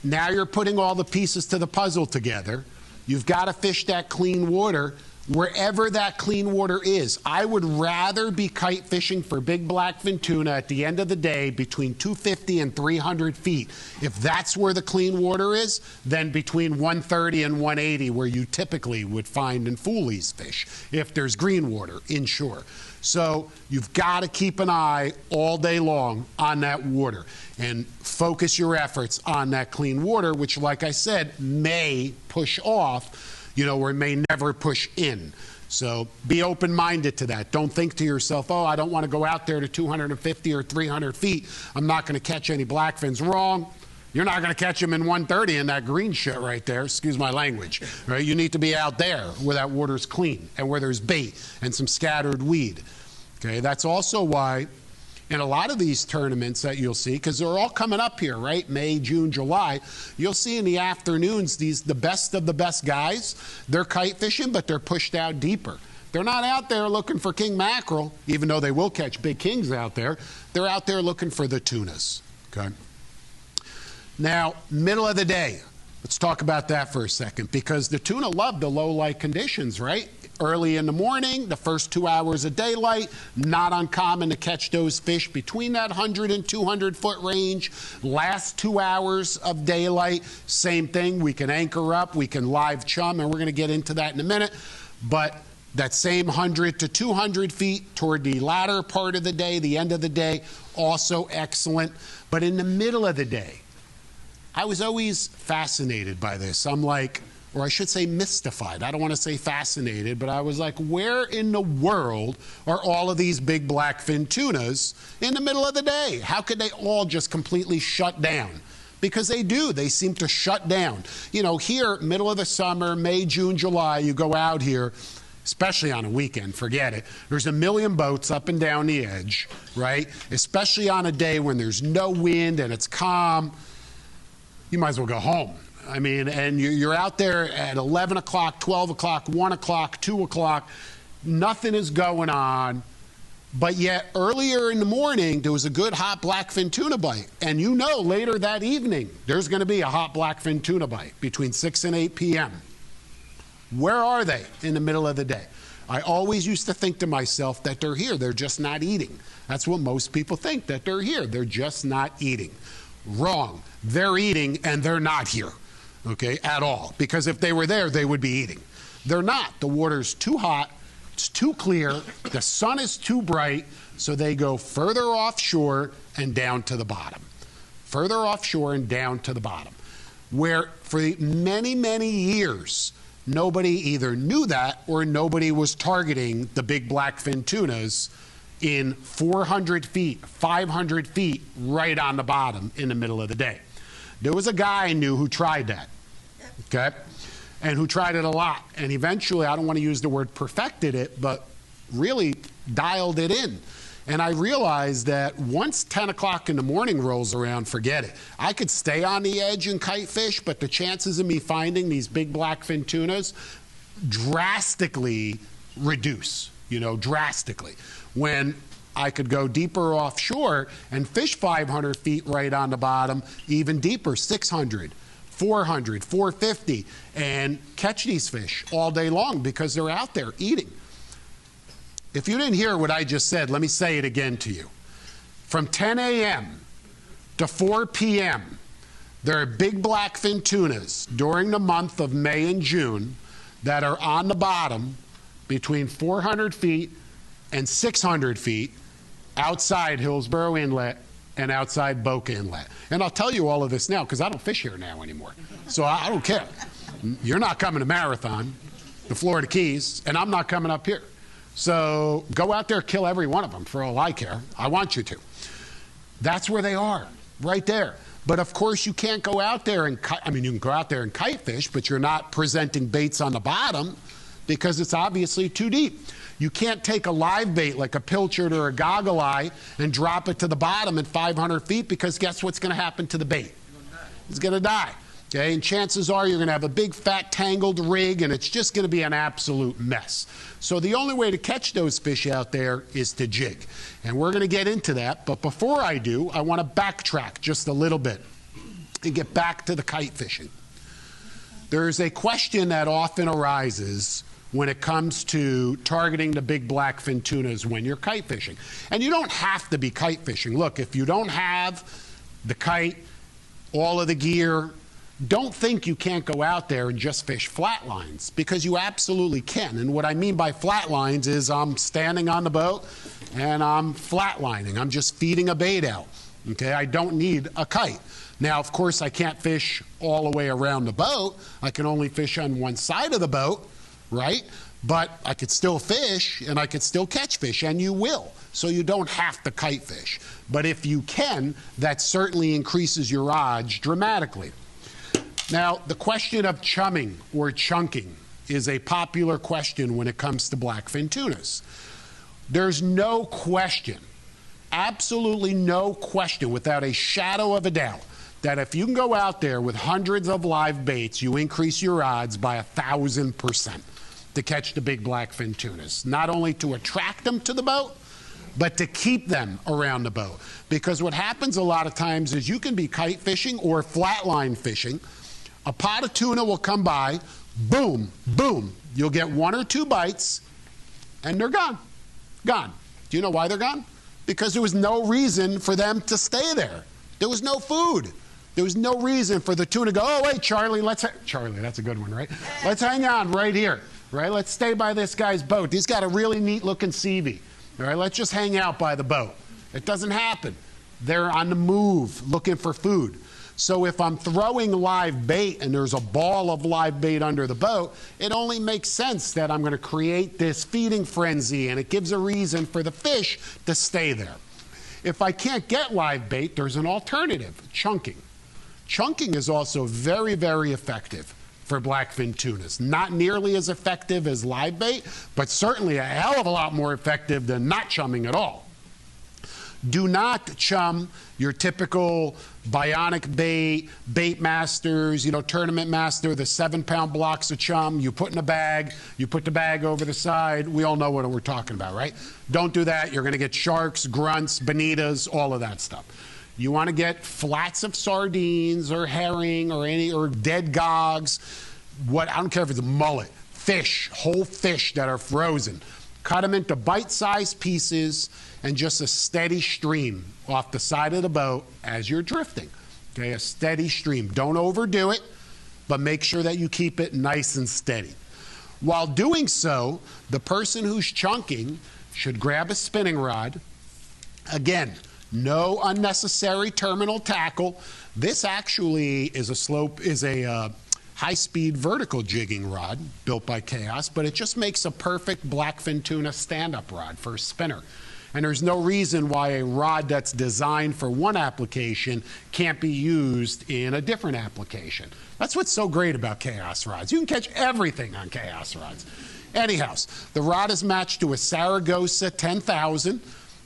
[SPEAKER 2] now you're putting all the pieces to the puzzle together. You've got to fish that clean water wherever that clean water is. I would rather be kite fishing for big blackfin tuna at the end of the day between 250 and 300 feet, if that's where the clean water is, than between 130 and 180 where you typically would find and fool these fish if there's green water inshore. So you've got to keep an eye all day long on that water and focus your efforts on that clean water, which, like I said, may push off, you know, or it may never push in. So be open-minded to that. Don't think to yourself, oh, I don't want to go out there to 250 or 300 feet. I'm not going to catch any blackfins. Wrong. You're not going to catch them in 130 in that green shit right there. Excuse my language. Right? You need to be out there where that water's clean and where there's bait and some scattered weed. Okay, that's also why in a lot of these tournaments that you'll see, because they're all coming up here, right? May, June, July. You'll see in the afternoons the best of the best guys. They're kite fishing, but they're pushed out deeper. They're not out there looking for king mackerel, even though they will catch big kings out there. They're out there looking for the tunas. Okay. Now, middle of the day. Let's talk about that for a second, because the tuna love the low light conditions, right? Early in the morning, the first 2 hours of daylight, not uncommon to catch those fish between that 100 and 200 foot range. Last 2 hours of daylight, same thing. We can anchor up, we can live chum, and we're going to get into that in a minute. But that same 100 to 200 feet toward the latter part of the day, the end of the day, also excellent. But in the middle of the day, I was always fascinated by this. I'm like, or I should say mystified. I don't want to say fascinated, but I was like, where in the world are all of these big blackfin tunas in the middle of the day? How could they all just completely shut down? Because they do. They seem to shut down. You know, here, middle of the summer, May, June, July, you go out here, especially on a weekend, forget it. There's a million boats up and down the edge, right? Especially on a day when there's no wind and it's calm. You might as well go home. I mean, and you're out there at 11 o'clock, 12 o'clock, 1 o'clock, 2 o'clock. Nothing is going on. But yet, earlier in the morning, there was a good hot blackfin tuna bite. And you know, later that evening, there's going to be a hot blackfin tuna bite between 6 and 8 p.m. Where are they in the middle of the day? I always used to think to myself that they're here. They're just not eating. That's what most people think, that they're here. They're just not eating. Wrong. They're eating and they're not here, okay, at all. Because if they were there, they would be eating. They're not. The water's too hot. It's too clear. The sun is too bright. So they go further offshore and down to the bottom. Further offshore and down to the bottom. Where for many, many years, nobody either knew that or nobody was targeting the big blackfin tunas in 400 feet, 500 feet, right on the bottom in the middle of the day. There was a guy I knew who tried that, okay, and who tried it a lot. And eventually, I don't want to use the word perfected it, but really dialed it in. And I realized that once 10 o'clock in the morning rolls around, forget it. I could stay on the edge and kite fish, but the chances of me finding these big blackfin tunas drastically reduce, you know, drastically. When I could go deeper offshore and fish 500 feet right on the bottom, even deeper, 600, 400, 450, and catch these fish all day long because they're out there eating. If you didn't hear what I just said, let me say it again to you. From 10 a.m. to 4 p.m., there are big blackfin tunas during the month of May and June that are on the bottom between 400 feet and 600 feet outside Hillsborough Inlet and outside Boca Inlet. And I'll tell you all of this now because I don't fish here now anymore. So I don't care. You're not coming to Marathon, the Florida Keys, and I'm not coming up here. So go out there, kill every one of them for all I care. I want you to. That's where they are, right there. But of course you can't go out there and you can go out there and kite fish, but you're not presenting baits on the bottom because it's obviously too deep. You can't take a live bait like a pilchard or a goggle eye and drop it to the bottom at 500 feet because guess what's going to happen to the bait? It's going to die. Okay? And chances are you're going to have a big fat tangled rig and it's just going to be an absolute mess. So the only way to catch those fish out there is to jig. And we're going to get into that. But before I do, I want to backtrack just a little bit and get back to the kite fishing. There's a question that often arises when it comes to targeting the big blackfin tunas when you're kite fishing. And you don't have to be kite fishing. Look, if you don't have the kite, all of the gear, don't think you can't go out there and just fish flat lines, because you absolutely can. And what I mean by flat lines is I'm standing on the boat and I'm flatlining. I'm just feeding a bait out. Okay, I don't need a kite. Now, of course, I can't fish all the way around the boat. I can only fish on one side of the boat, right? But I could still fish and I could still catch fish, and you will. So you don't have to kite fish. But if you can, that certainly increases your odds dramatically. Now, the question of chumming or chunking is a popular question when it comes to blackfin tunas. There's no question, absolutely no question, without a shadow of a doubt, that if you can go out there with hundreds of live baits, you increase your odds by 1,000% to catch the big blackfin tunas. Not only to attract them to the boat, but to keep them around the boat. Because what happens a lot of times is you can be kite fishing or flatline fishing. A pot of tuna will come by, boom, boom. You'll get one or two bites, and they're gone. Gone. Do you know why they're gone? Because there was no reason for them to stay there. There was no food. There was no reason for the tuna to go, oh, wait, Charlie, Charlie, that's a good one, right? Let's hang on right here, right? Let's stay by this guy's boat. He's got a really neat-looking CV, all right? Let's just hang out by the boat. It doesn't happen. They're on the move looking for food. So if I'm throwing live bait and there's a ball of live bait under the boat, it only makes sense that I'm going to create this feeding frenzy, and it gives a reason for the fish to stay there. If I can't get live bait, there's an alternative, chunking. Chunking is also very, very effective for blackfin tunas. Not nearly as effective as live bait, but certainly a hell of a lot more effective than not chumming at all. Do not chum your typical bionic bait, bait masters, tournament master, the 7-pound blocks of chum you put in a bag, you put the bag over the side. We all know what we're talking about, right? Don't do that. You're going to get sharks, grunts, bonitas, all of that stuff. You want to get flats of sardines or herring or dead gogs. I don't care if it's a mullet, fish, whole fish that are frozen. Cut them into bite-sized pieces and just a steady stream off the side of the boat as you're drifting. Okay, a steady stream. Don't overdo it, but make sure that you keep it nice and steady. While doing so, the person who's chunking should grab a spinning rod. Again, no unnecessary terminal tackle. This actually is a high-speed vertical jigging rod built by Chaos, but it just makes a perfect blackfin tuna stand-up rod for a spinner. And there's no reason why a rod that's designed for one application can't be used in a different application. That's what's so great about Chaos rods. You can catch everything on Chaos rods. Anyhow, the rod is matched to a Saragossa 10,000.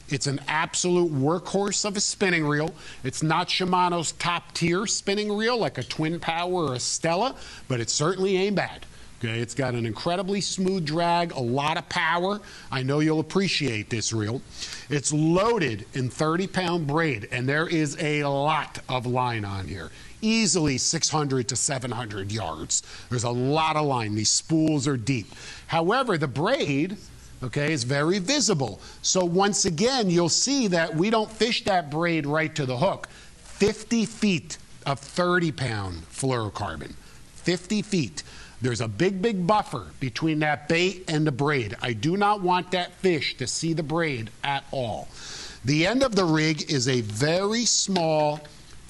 [SPEAKER 2] It's an absolute workhorse of a spinning reel. It's not Shimano's top-tier spinning reel like a Twin Power or a Stella, but it certainly ain't bad. Okay, it's got an incredibly smooth drag, a lot of power. I know you'll appreciate this reel. It's loaded in 30-pound braid, and there is a lot of line on here. Easily 600 to 700 yards. There's a lot of line. These spools are deep. However, the braid, okay, is very visible. So once again, you'll see that we don't fish that braid right to the hook. 50 feet of 30-pound fluorocarbon. 50 feet. There's a big, big buffer between that bait and the braid. I do not want that fish to see the braid at all. The end of the rig is a very small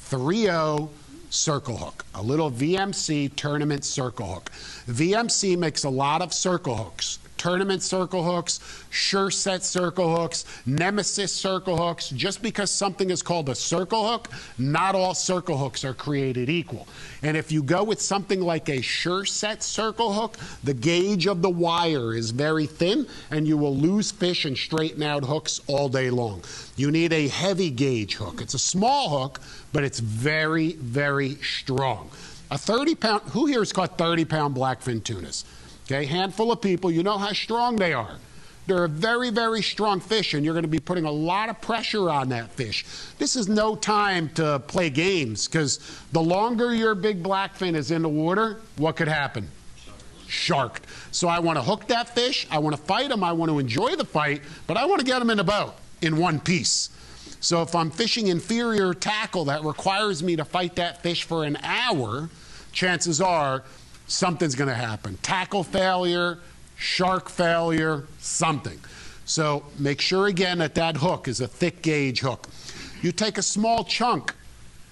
[SPEAKER 2] 3/0 circle hook, a little VMC tournament circle hook. VMC makes a lot of circle hooks. Tournament circle hooks, Sure Set circle hooks, Nemesis circle hooks. Just because something is called a circle hook, not all circle hooks are created equal. And if you go with something like a Sure Set circle hook, the gauge of the wire is very thin and you will lose fish and straighten out hooks all day long. You need a heavy gauge hook. It's a small hook, but it's very, very strong. A 30-pound, who here has caught 30-pound blackfin tunas? Okay, handful of people, you know how strong they are. They're a very, very strong fish, and you're going to be putting a lot of pressure on that fish. This is no time to play games, because the longer your big blackfin is in the water, what could happen? Sharked. So I want to hook that fish, I want to fight him, I want to enjoy the fight, but I want to get him in the boat in one piece. So if I'm fishing inferior tackle that requires me to fight that fish for an hour, chances are something's going to happen. Tackle failure, shark failure, something. So make sure again that that hook is a thick gauge hook. You take a small chunk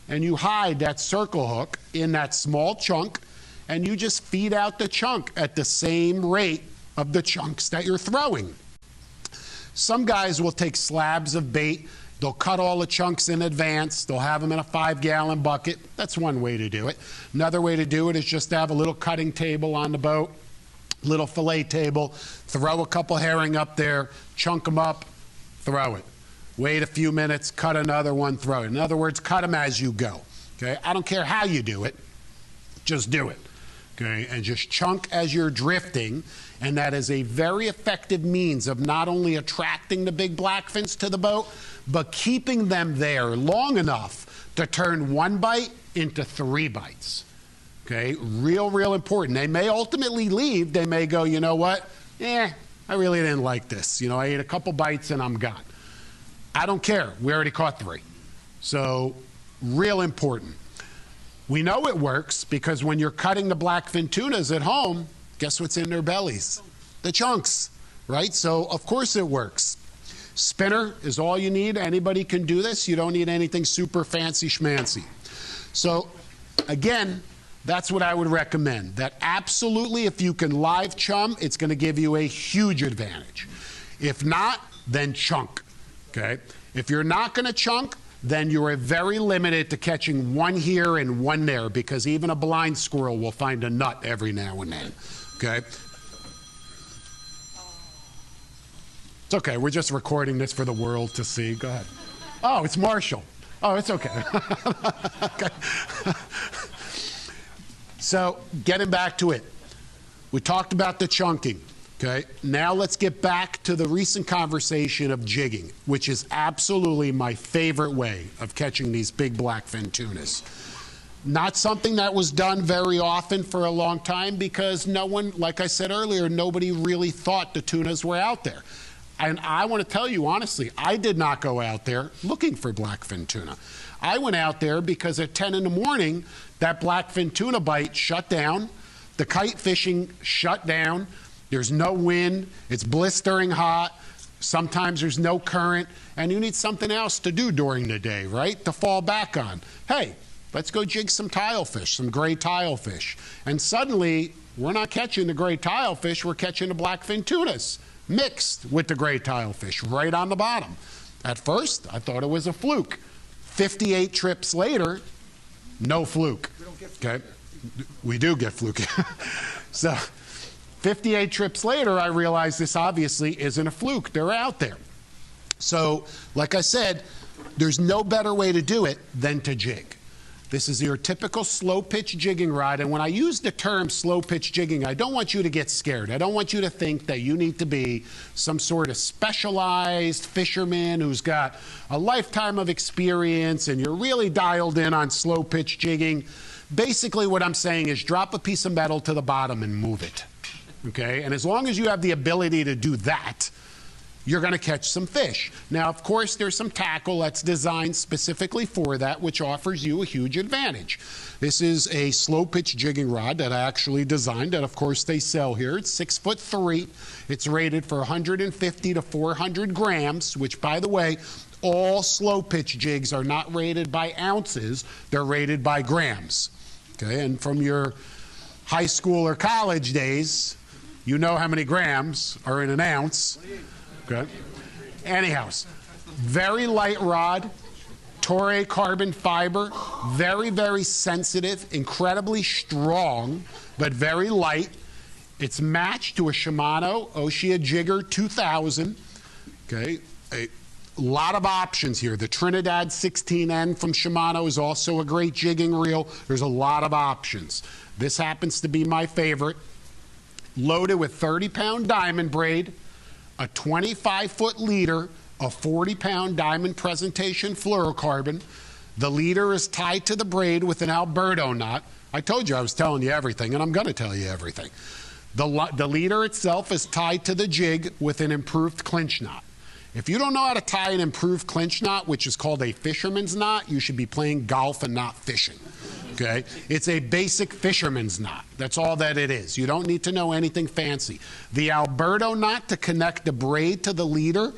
[SPEAKER 2] and you hide that circle hook in that small chunk and you just feed out the chunk at the same rate of the chunks that you're throwing. Some guys will take slabs of bait. They'll cut all the chunks in advance. They'll have them in a 5-gallon bucket. That's one way to do it. Another way to do it is just to have a little cutting table on the boat, little fillet table, throw a couple herring up there, chunk them up, throw it. Wait a few minutes, cut another one, throw it. In other words, cut them as you go. Okay? I don't care how you do it, just do it. Okay? And just chunk as you're drifting. And that is a very effective means of not only attracting the big blackfins to the boat, but keeping them there long enough to turn one bite into 3 bites. Okay, real important. They may ultimately leave. They may go, you know what? I really didn't like this. You know, I ate a couple bites and I'm gone. I don't care. We already caught 3. So, real important. We know it works because when you're cutting the blackfin tunas at home, guess what's in their bellies? The chunks, right? So, of course it works. Spinner is all you need. Anybody can do this. You don't need anything super fancy schmancy. So, again, that's what I would recommend. That absolutely, if you can live chum, it's going to give you a huge advantage. If not, then chunk. Okay? If you're not going to chunk, then you are very limited to catching one here and one there, because even a blind squirrel will find a nut every now and then. Okay? It's okay. We're just recording this for the world to see. Go ahead. Oh, it's Marshall. Oh, it's okay. Okay. So, getting back to it. We talked about the chunking. Okay? Now let's get back to the recent conversation of jigging, which is absolutely my favorite way of catching these big blackfin tunas. Not something that was done very often for a long time because no one, like I said earlier, nobody really thought the tunas were out there. And I want to tell you honestly, I did not go out there looking for blackfin tuna. I went out there because at 10 in the morning, that blackfin tuna bite shut down. The kite fishing shut down. There's no wind. It's blistering hot. Sometimes there's no current. And you need something else to do during the day, right? To fall back on. Hey, let's go jig some tilefish, some gray tilefish. And suddenly, we're not catching the gray tilefish. We're catching the blackfin tunas mixed with the gray tilefish right on the bottom. At first, I thought it was a fluke. 58 trips later, no fluke. We don't get fluke. Okay? We do get fluke. So, 58 trips later, I realized this obviously isn't a fluke. They're out there. So, like I said, there's no better way to do it than to jig. This is your typical slow pitch jigging rod, and when I use the term slow pitch jigging, I don't want you to get scared. I don't want you to think that you need to be some sort of specialized fisherman who's got a lifetime of experience and you're really dialed in on slow pitch jigging. Basically what I'm saying is drop a piece of metal to the bottom and move it, okay? And as long as you have the ability to do that, you're going to catch some fish. Now, of course, there's some tackle that's designed specifically for that, which offers you a huge advantage. This is a slow pitch jigging rod that I actually designed, that of course they sell here. It's 6'3". It's rated for 150 to 400 grams, which, by the way, all slow pitch jigs are not rated by ounces, they're rated by grams. Okay, and from your high school or college days, you know how many grams are in an ounce. Okay. Anyhow, very light rod, Toray carbon fiber, very, very sensitive, incredibly strong, but very light. It's matched to a Shimano Oshia Jigger 2000. Okay, a lot of options here. The Trinidad 16N from Shimano is also a great jigging reel. There's a lot of options. This happens to be my favorite. Loaded with 30-pound diamond braid, a 25-foot leader, a 40-pound diamond presentation fluorocarbon. The leader is tied to the braid with an Alberto knot. I told you I was telling you everything, and I'm going to tell you everything. The leader itself is tied to the jig with an improved clinch knot. If you don't know how to tie an improved clinch knot, which is called a fisherman's knot, you should be playing golf and not fishing. Okay? It's a basic fisherman's knot. That's all that it is. You don't need to know anything fancy. The Alberto knot to connect the braid to the leader,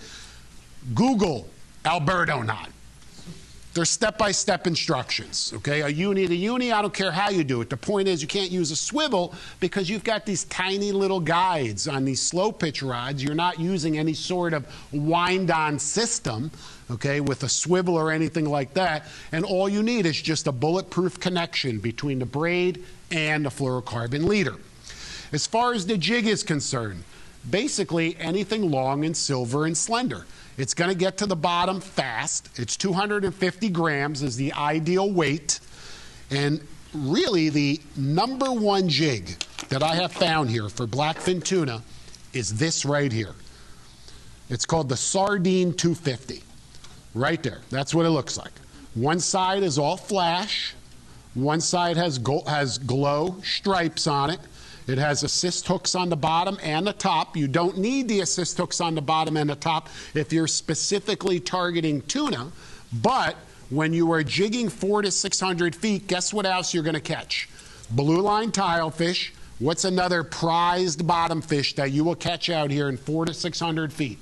[SPEAKER 2] Google Alberto knot. There's step-by-step instructions, okay? A uni to uni, I don't care how you do it. The point is you can't use a swivel because you've got these tiny little guides on these slow pitch rods. You're not using any sort of wind-on system, okay, with a swivel or anything like that. And all you need is just a bulletproof connection between the braid and the fluorocarbon leader. As far as the jig is concerned, basically anything long and silver and slender. It's going to get to the bottom fast. It's 250 grams is the ideal weight. And really the #1 jig that I have found here for blackfin tuna is this right here. It's called the Sardine 250. Right there. That's what it looks like. One side is all flash. One side has glow stripes on it. It has assist hooks on the bottom and the top. You don't need the assist hooks on the bottom and the top if you're specifically targeting tuna. But when you are jigging 400 to 600 feet, guess what else you're going to catch? Blue line tilefish. What's another prized bottom fish that you will catch out here in 400 to 600 feet?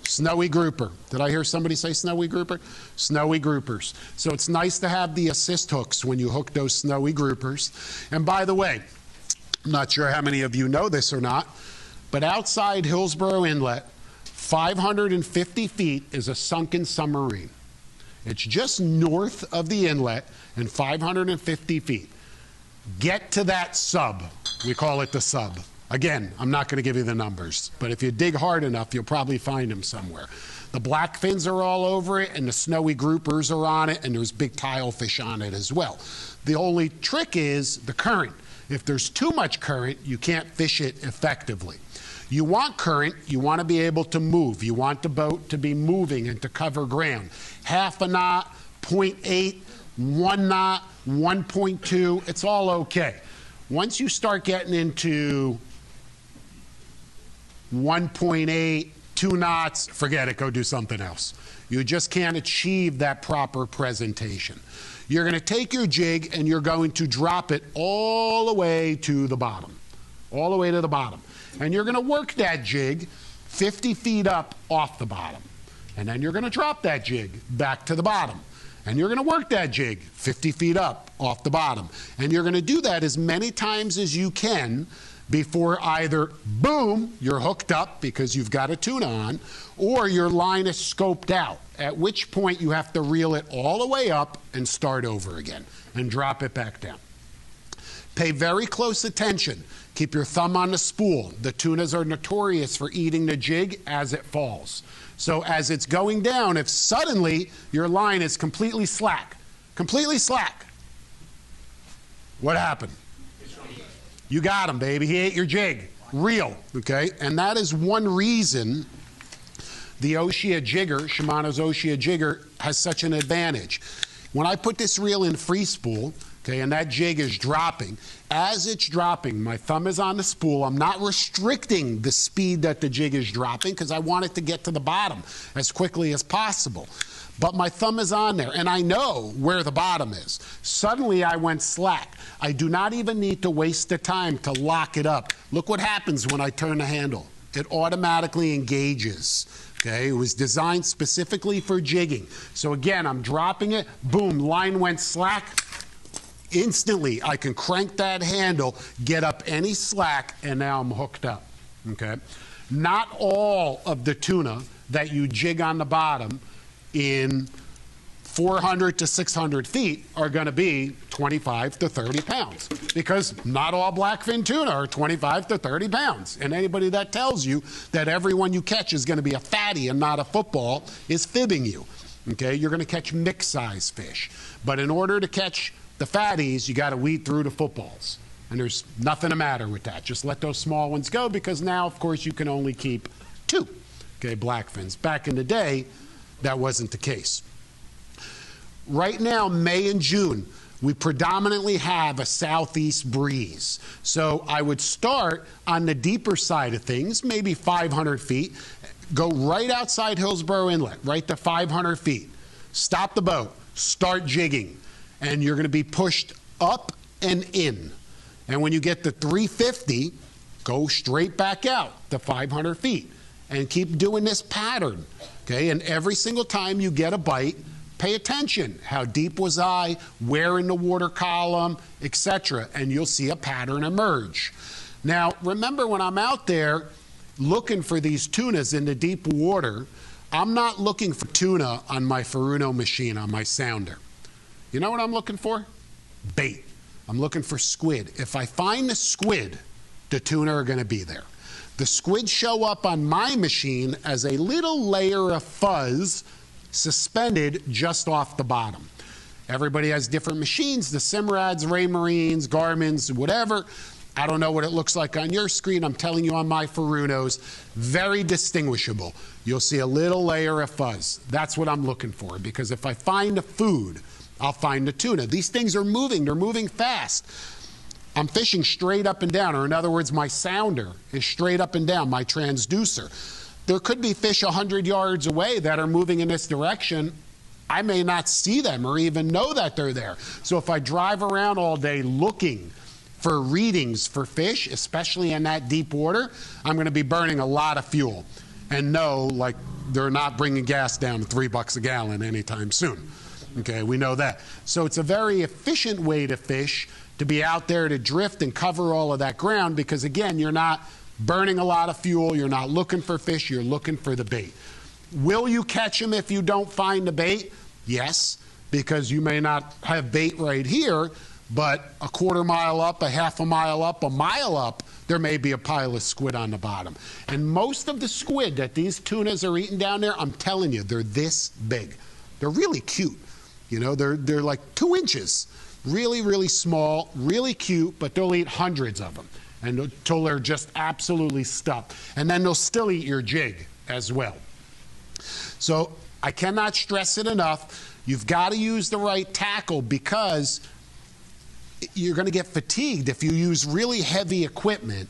[SPEAKER 2] Snowy grouper. Did I hear somebody say snowy grouper? Snowy groupers. So it's nice to have the assist hooks when you hook those snowy groupers. And by the way, I'm not sure how many of you know this or not, but outside Hillsborough Inlet, 550 feet is a sunken submarine. It's just north of the inlet and 550 feet. Get to that sub. We call it the sub. Again, I'm not going to give you the numbers, but if you dig hard enough, you'll probably find them somewhere. The blackfins are all over it, and the snowy groupers are on it, and there's big tilefish on it as well. The only trick is the current. If there's too much current, you can't fish it effectively. You want current, you want to be able to move. You want the boat to be moving and to cover ground. Half a knot, 0.8, 1 knot, 1.2, it's all okay. Once you start getting into 1.8, 2 knots, forget it, go do something else. You just can't achieve that proper presentation. You're going to take your jig and you're going to drop it all the way to the bottom. All the way to the bottom. And you're going to work that jig 50 feet up off the bottom. And then you're going to drop that jig back to the bottom. And you're going to work that jig 50 feet up off the bottom. And you're going to do that as many times as you can before either, boom, you're hooked up because you've got a tuna on, or your line is scoped out, at which point you have to reel it all the way up and start over again and drop it back down. Pay very close attention. Keep your thumb on the spool. The tunas are notorious for eating the jig as it falls. So as it's going down, if suddenly your line is completely slack, What happened? You got him, baby. He ate your jig. Reel, okay? And that is one reason the Oshia jigger, Shimano's Oshia jigger, has such an advantage. When I put this reel in free spool, okay, and that jig is dropping, as it's dropping, my thumb is on the spool. I'm not restricting the speed that the jig is dropping because I want it to get to the bottom as quickly as possible. But my thumb is on there, and I know where the bottom is. Suddenly, I went slack. I do not even need to waste the time to lock it up. Look what happens when I turn the handle. It automatically engages. Okay, it was designed specifically for jigging. So again, I'm dropping it, boom, line went slack. Instantly, I can crank that handle, get up any slack, and now I'm hooked up. Okay, not all of the tuna that you jig on the bottom in 400 to 600 feet are going to be 25 to 30 pounds because not all blackfin tuna are 25 to 30 pounds. And anybody that tells you that everyone you catch is going to be a fatty and not a football is fibbing you. Okay, you're going to catch mixed size fish. But in order to catch the fatties, you got to weed through the footballs. And there's nothing the matter with that. Just let those small ones go because now, of course, you can only keep 2, okay, blackfins. Back in the day, that wasn't the case. Right now, May and June, we predominantly have a southeast breeze. So I would start on the deeper side of things, maybe 500 feet, go right outside Hillsborough Inlet, right to 500 feet. Stop the boat, start jigging, and you're going to be pushed up and in. And when you get to 350, go straight back out to 500 feet and keep doing this pattern. Okay, and every single time you get a bite, pay attention. How deep was I? Where in the water column? Etc. And you'll see a pattern emerge. Now, remember when I'm out there looking for these tunas in the deep water, I'm not looking for tuna on my Furuno machine, on my sounder. You know what I'm looking for? Bait. I'm looking for squid. If I find the squid, the tuna are going to be there. The squid show up on my machine as a little layer of fuzz suspended just off the bottom. Everybody has different machines, the Simrads, Raymarines, Garmins, whatever. I don't know what it looks like on your screen. I'm telling you on my Furunos, very distinguishable. You'll see a little layer of fuzz. That's what I'm looking for because if I find a food, I'll find the tuna. These things are moving. They're moving fast. I'm fishing straight up and down, or in other words, my sounder is straight up and down, my transducer. There could be fish 100 yards away that are moving in this direction. I may not see them or even know that they're there. So if I drive around all day looking for readings for fish, especially in that deep water, I'm going to be burning a lot of fuel. And no, like they're not bringing gas down to $3 a gallon anytime soon. Okay, we know that. So it's a very efficient way to fish, to be out there to drift and cover all of that ground because, again, you're not burning a lot of fuel, you're not looking for fish, you're looking for the bait. Will you catch them if you don't find the bait? Yes, because you may not have bait right here, but a quarter mile up, a half a mile up, a mile up, there may be a pile of squid on the bottom. And most of the squid that these tunas are eating down there, I'm telling you, they're this big. They're really cute. You know, they're like 2 inches. Really, really small, really cute, but they'll eat hundreds of them until they're just absolutely stuffed. And then they'll still eat your jig as well. So I cannot stress it enough. You've got to use the right tackle because you're going to get fatigued if you use really heavy equipment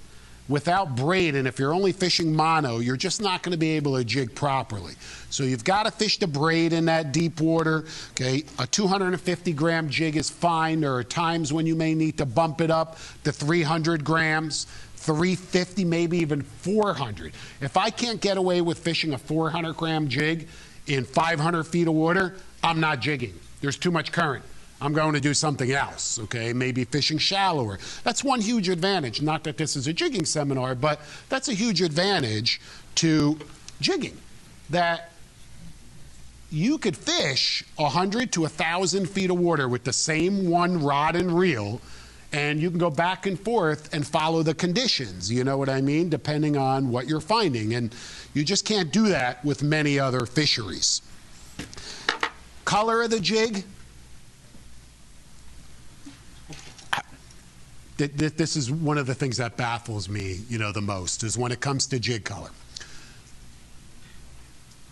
[SPEAKER 2] without braid, and if you're only fishing mono, you're just not going to be able to jig properly. So you've got to fish the braid in that deep water. Okay, a 250-gram jig is fine. There are times when you may need to bump it up to 300 grams, 350, maybe even 400. If I can't get away with fishing a 400-gram jig in 500 feet of water, I'm not jigging. There's too much current. I'm going to do something else, okay? Maybe fishing shallower. That's one huge advantage. Not that this is a jigging seminar, but that's a huge advantage to jigging. That you could fish 100 to 1,000 feet of water with the same one rod and reel, and you can go back and forth and follow the conditions, you know what I mean, depending on what you're finding. And you just can't do that with many other fisheries. Color of the jig. this is one of the things that baffles me, the most, is when it comes to jig color.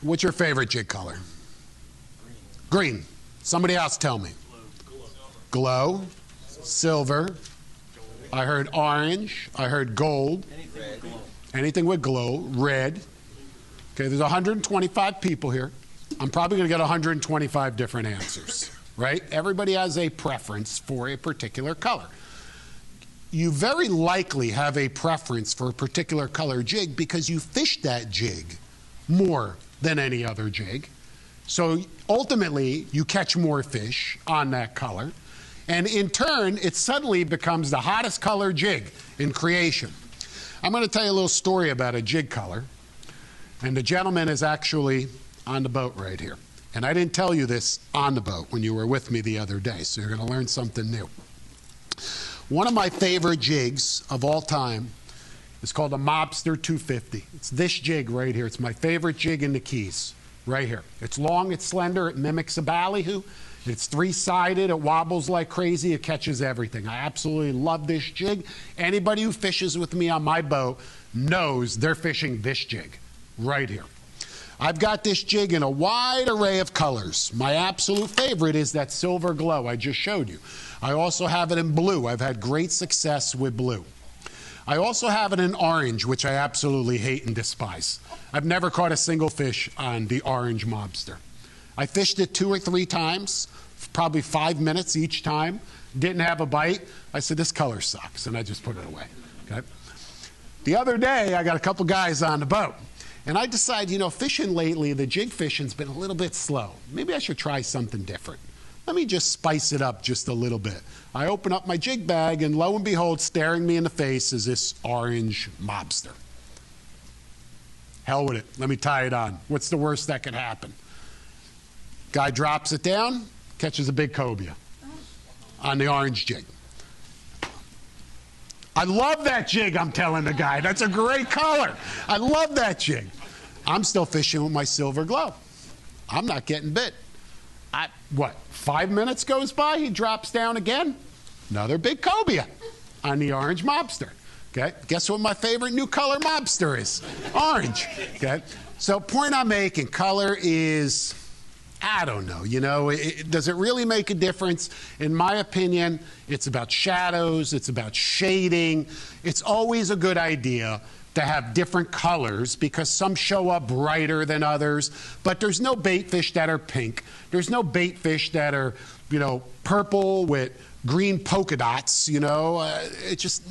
[SPEAKER 2] What's your favorite jig color? Green. Somebody else tell me. Glow. Silver. I heard orange. I heard gold. Anything with glow. Red. Okay, there's 125 people here. I'm probably going to get 125 different answers, right? Everybody has a preference for a particular color. You very likely have a preference for a particular color jig because you fish that jig more than any other jig. So ultimately, you catch more fish on that color. And in turn, it suddenly becomes the hottest color jig in creation. I'm going to tell you a little story about a jig color. And the gentleman is actually on the boat right here. And I didn't tell you this on the boat when you were with me the other day, so you're going to learn something new. One of my favorite jigs of all time is called a Mobster 250. It's this jig right here. It's my favorite jig in the Keys, right here. It's long, it's slender, it mimics a ballyhoo. It's three-sided, it wobbles like crazy, it catches everything. I absolutely love this jig. Anybody who fishes with me on my boat knows they're fishing this jig right here. I've got this jig in a wide array of colors. My absolute favorite is that silver glow I just showed you. I also have it in blue. I've had great success with blue. I also have it in orange, which I absolutely hate and despise. I've never caught a single fish on the orange Mobster. I fished it 2 or 3 times, probably 5 minutes each time. Didn't have a bite. I said, this color sucks, and I just put it away. Okay? The other day, I got a couple guys on the boat. And I decided, fishing lately, the jig fishing's been a little bit slow. Maybe I should try something different. Let me just spice it up just a little bit. I open up my jig bag, and lo and behold, staring me in the face is this orange Mobster. Hell with it. Let me tie it on. What's the worst that could happen? Guy drops it down, catches a big cobia on the orange jig. I love that jig, I'm telling the guy. That's a great color. I love that jig. I'm still fishing with my silver glow. I'm not getting bit. 5 minutes goes by, he drops down again. Another big cobia on the orange Mobster. Okay, guess what my favorite new color Mobster is? Orange. Okay, so point I'm making, color is, I don't know, does it really make a difference? In my opinion, it's about shadows, it's about shading. It's always a good idea to have different colors because some show up brighter than others, but there's no bait fish that are pink. There's no bait fish that are, purple with green polka dots, It's just,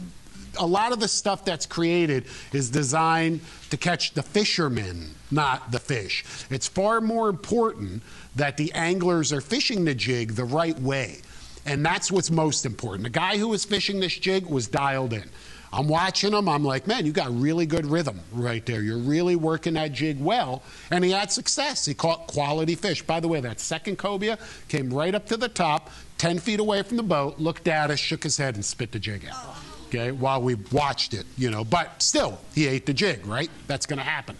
[SPEAKER 2] a lot of the stuff that's created is designed to catch the fishermen, not the fish. It's far more important that the anglers are fishing the jig the right way. And that's what's most important. The guy who was fishing this jig was dialed in. I'm watching him, I'm like, man, you got really good rhythm right there. You're really working that jig well. And he had success. He caught quality fish. By the way, that second cobia came right up to the top, 10 feet away from the boat, looked at us, shook his head, and spit the jig out. Okay, while we watched it, but still, he ate the jig, right? That's going to happen.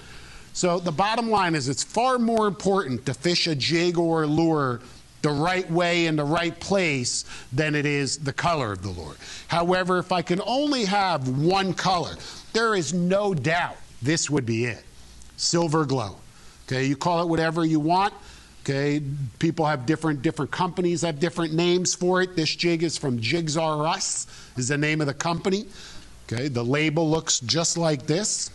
[SPEAKER 2] So the bottom line is it's far more important to fish a jig or a lure the right way in the right place than it is the color of the lure. However, if I can only have one color, there is no doubt this would be it. Silver glow. Okay, you call it whatever you want. Okay, people have different companies have different names for it. This jig is from Jigs R Us, is the name of the company. Okay, the label looks just like this.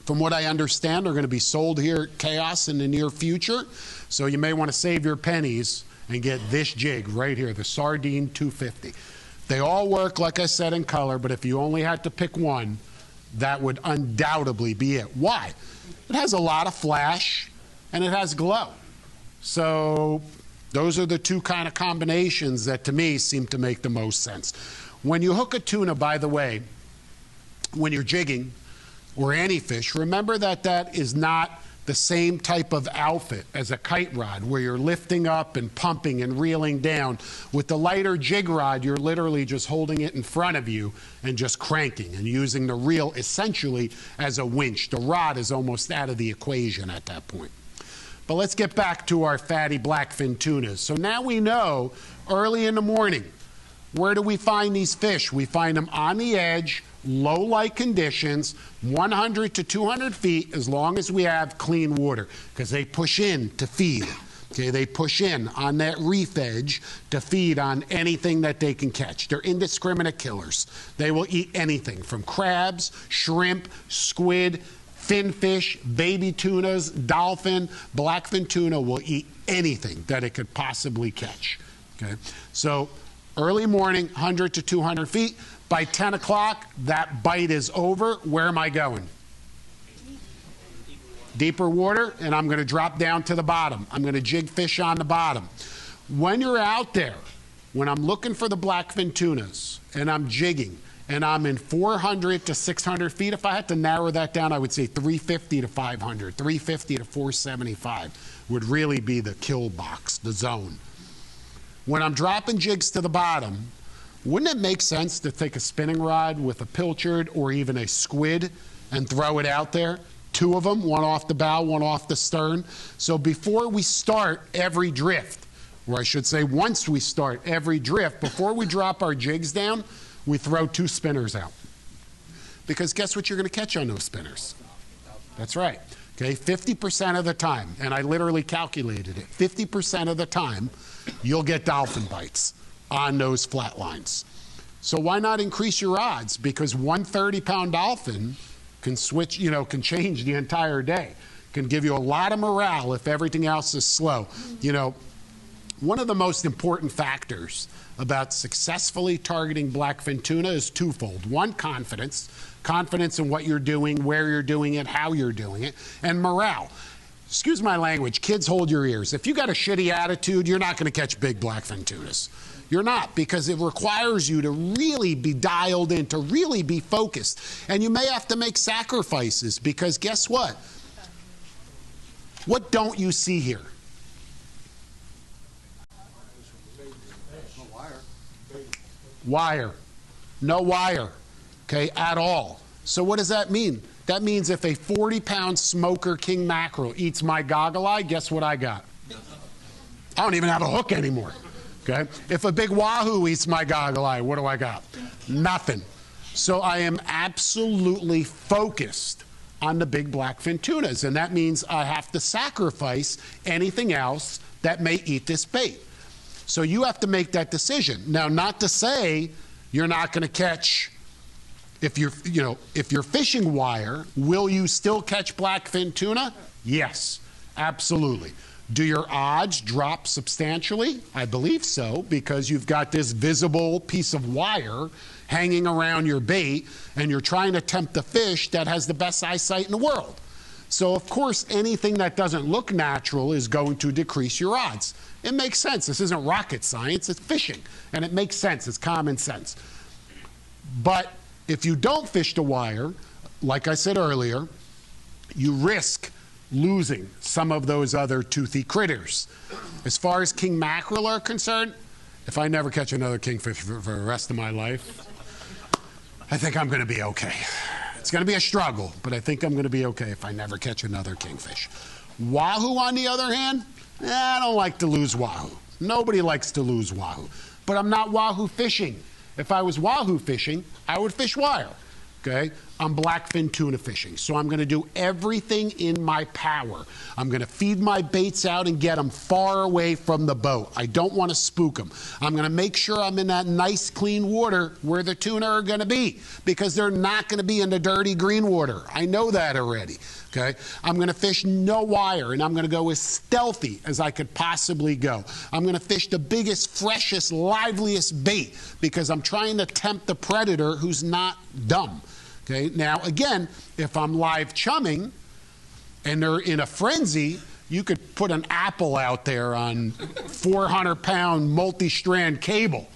[SPEAKER 2] From what I understand, they're going to be sold here at Chaos in the near future. So you may want to save your pennies and get this jig right here, the Sardine 250. They all work, like I said, in color, but if you only had to pick one, that would undoubtedly be it. Why? It has a lot of flash and it has glow. So those are the two kind of combinations that to me seem to make the most sense. When you hook a tuna, by the way, when you're jigging or any fish, remember that that is not the same type of outfit as a kite rod where you're lifting up and pumping and reeling down. With the lighter jig rod, you're literally just holding it in front of you and just cranking and using the reel essentially as a winch. The rod is almost out of the equation at that point. But let's get back to our fatty blackfin tunas. So now we know early in the morning Where do we find these fish? We find them on the edge, low light conditions, 100 to 200 feet, as long as we have clean water, because they push in to feed. Okay, they push in on that reef edge to feed on anything that they can catch. They're indiscriminate killers. They will eat anything from crabs, shrimp, squid, finfish, baby tunas, dolphin. Blackfin tuna will eat anything that it could possibly catch. Okay, so early morning, 100 to 200 feet. By 10 o'clock, that bite is over. Where am I going? Deeper water, and I'm going to drop down to the bottom. I'm going to jig fish on the bottom. When you're out there, when I'm looking for the blackfin tunas, and I'm jigging, and I'm in 400 to 600 feet, if I had to narrow that down, I would say 350 to 500, 350 to 475 would really be the kill box, the zone. When I'm dropping jigs to the bottom, wouldn't it make sense to take a spinning rod with a pilchard or even a squid and throw it out there? Two of them, one off the bow, one off the stern. So before we start every drift, or I should say once we start every drift, before we drop our jigs down, we throw 2 spinners out. Because guess what you're going to catch on those spinners? That's right. Okay, 50% of the time, and I literally calculated it, 50% of the time, you'll get dolphin bites on those flat lines. So why not increase your odds? Because one 30-pound dolphin can switch, can change the entire day, can give you a lot of morale if everything else is slow. One of the most important factors about successfully targeting blackfin tuna is twofold. One, confidence in what you're doing, where you're doing it, how you're doing it, and morale. Excuse my language, kids, hold your ears. If you got a shitty attitude, you're not going to catch big blackfin tunas. You're not, because it requires you to really be dialed in, to really be focused. And you may have to make sacrifices, because guess what? What don't you see here? Wire. No wire, okay, at all. So what does that mean? That means if a 40-pound smoker king mackerel eats my goggle eye, guess what I got? I don't even have a hook anymore. Okay? If a big wahoo eats my goggle eye, what do I got? Nothing. So I am absolutely focused on the big blackfin tunas, and that means I have to sacrifice anything else that may eat this bait. So you have to make that decision. Now, not to say you're not going to catch, if you're fishing wire, will you still catch blackfin tuna? Yes, absolutely. Do your odds drop substantially? I believe so, because you've got this visible piece of wire hanging around your bait, and you're trying to tempt the fish that has the best eyesight in the world. So, of course, anything that doesn't look natural is going to decrease your odds. It makes sense. This isn't rocket science. It's fishing, and it makes sense. It's common sense. But if you don't fish the wire, like I said earlier, you risk losing some of those other toothy critters. As far as king mackerel are concerned, if I never catch another kingfish for the rest of my life, I think I'm going to be okay. It's going to be a struggle, but I think I'm going to be okay if I never catch another kingfish. Wahoo, on the other hand, I don't like to lose wahoo. Nobody likes to lose wahoo. But I'm not wahoo fishing. If I was wahoo fishing, I would fish wire. Okay? I'm blackfin tuna fishing. So I'm going to do everything in my power. I'm going to feed my baits out and get them far away from the boat. I don't want to spook them. I'm going to make sure I'm in that nice clean water where the tuna are going to be, because they're not going to be in the dirty green water. I know that already. Okay? I'm going to fish no wire, and I'm going to go as stealthy as I could possibly go. I'm going to fish the biggest, freshest, liveliest bait, because I'm trying to tempt the predator who's not dumb. Okay, now again, if I'm live chumming and they're in a frenzy, you could put an apple out there on 400-pound multi-strand cable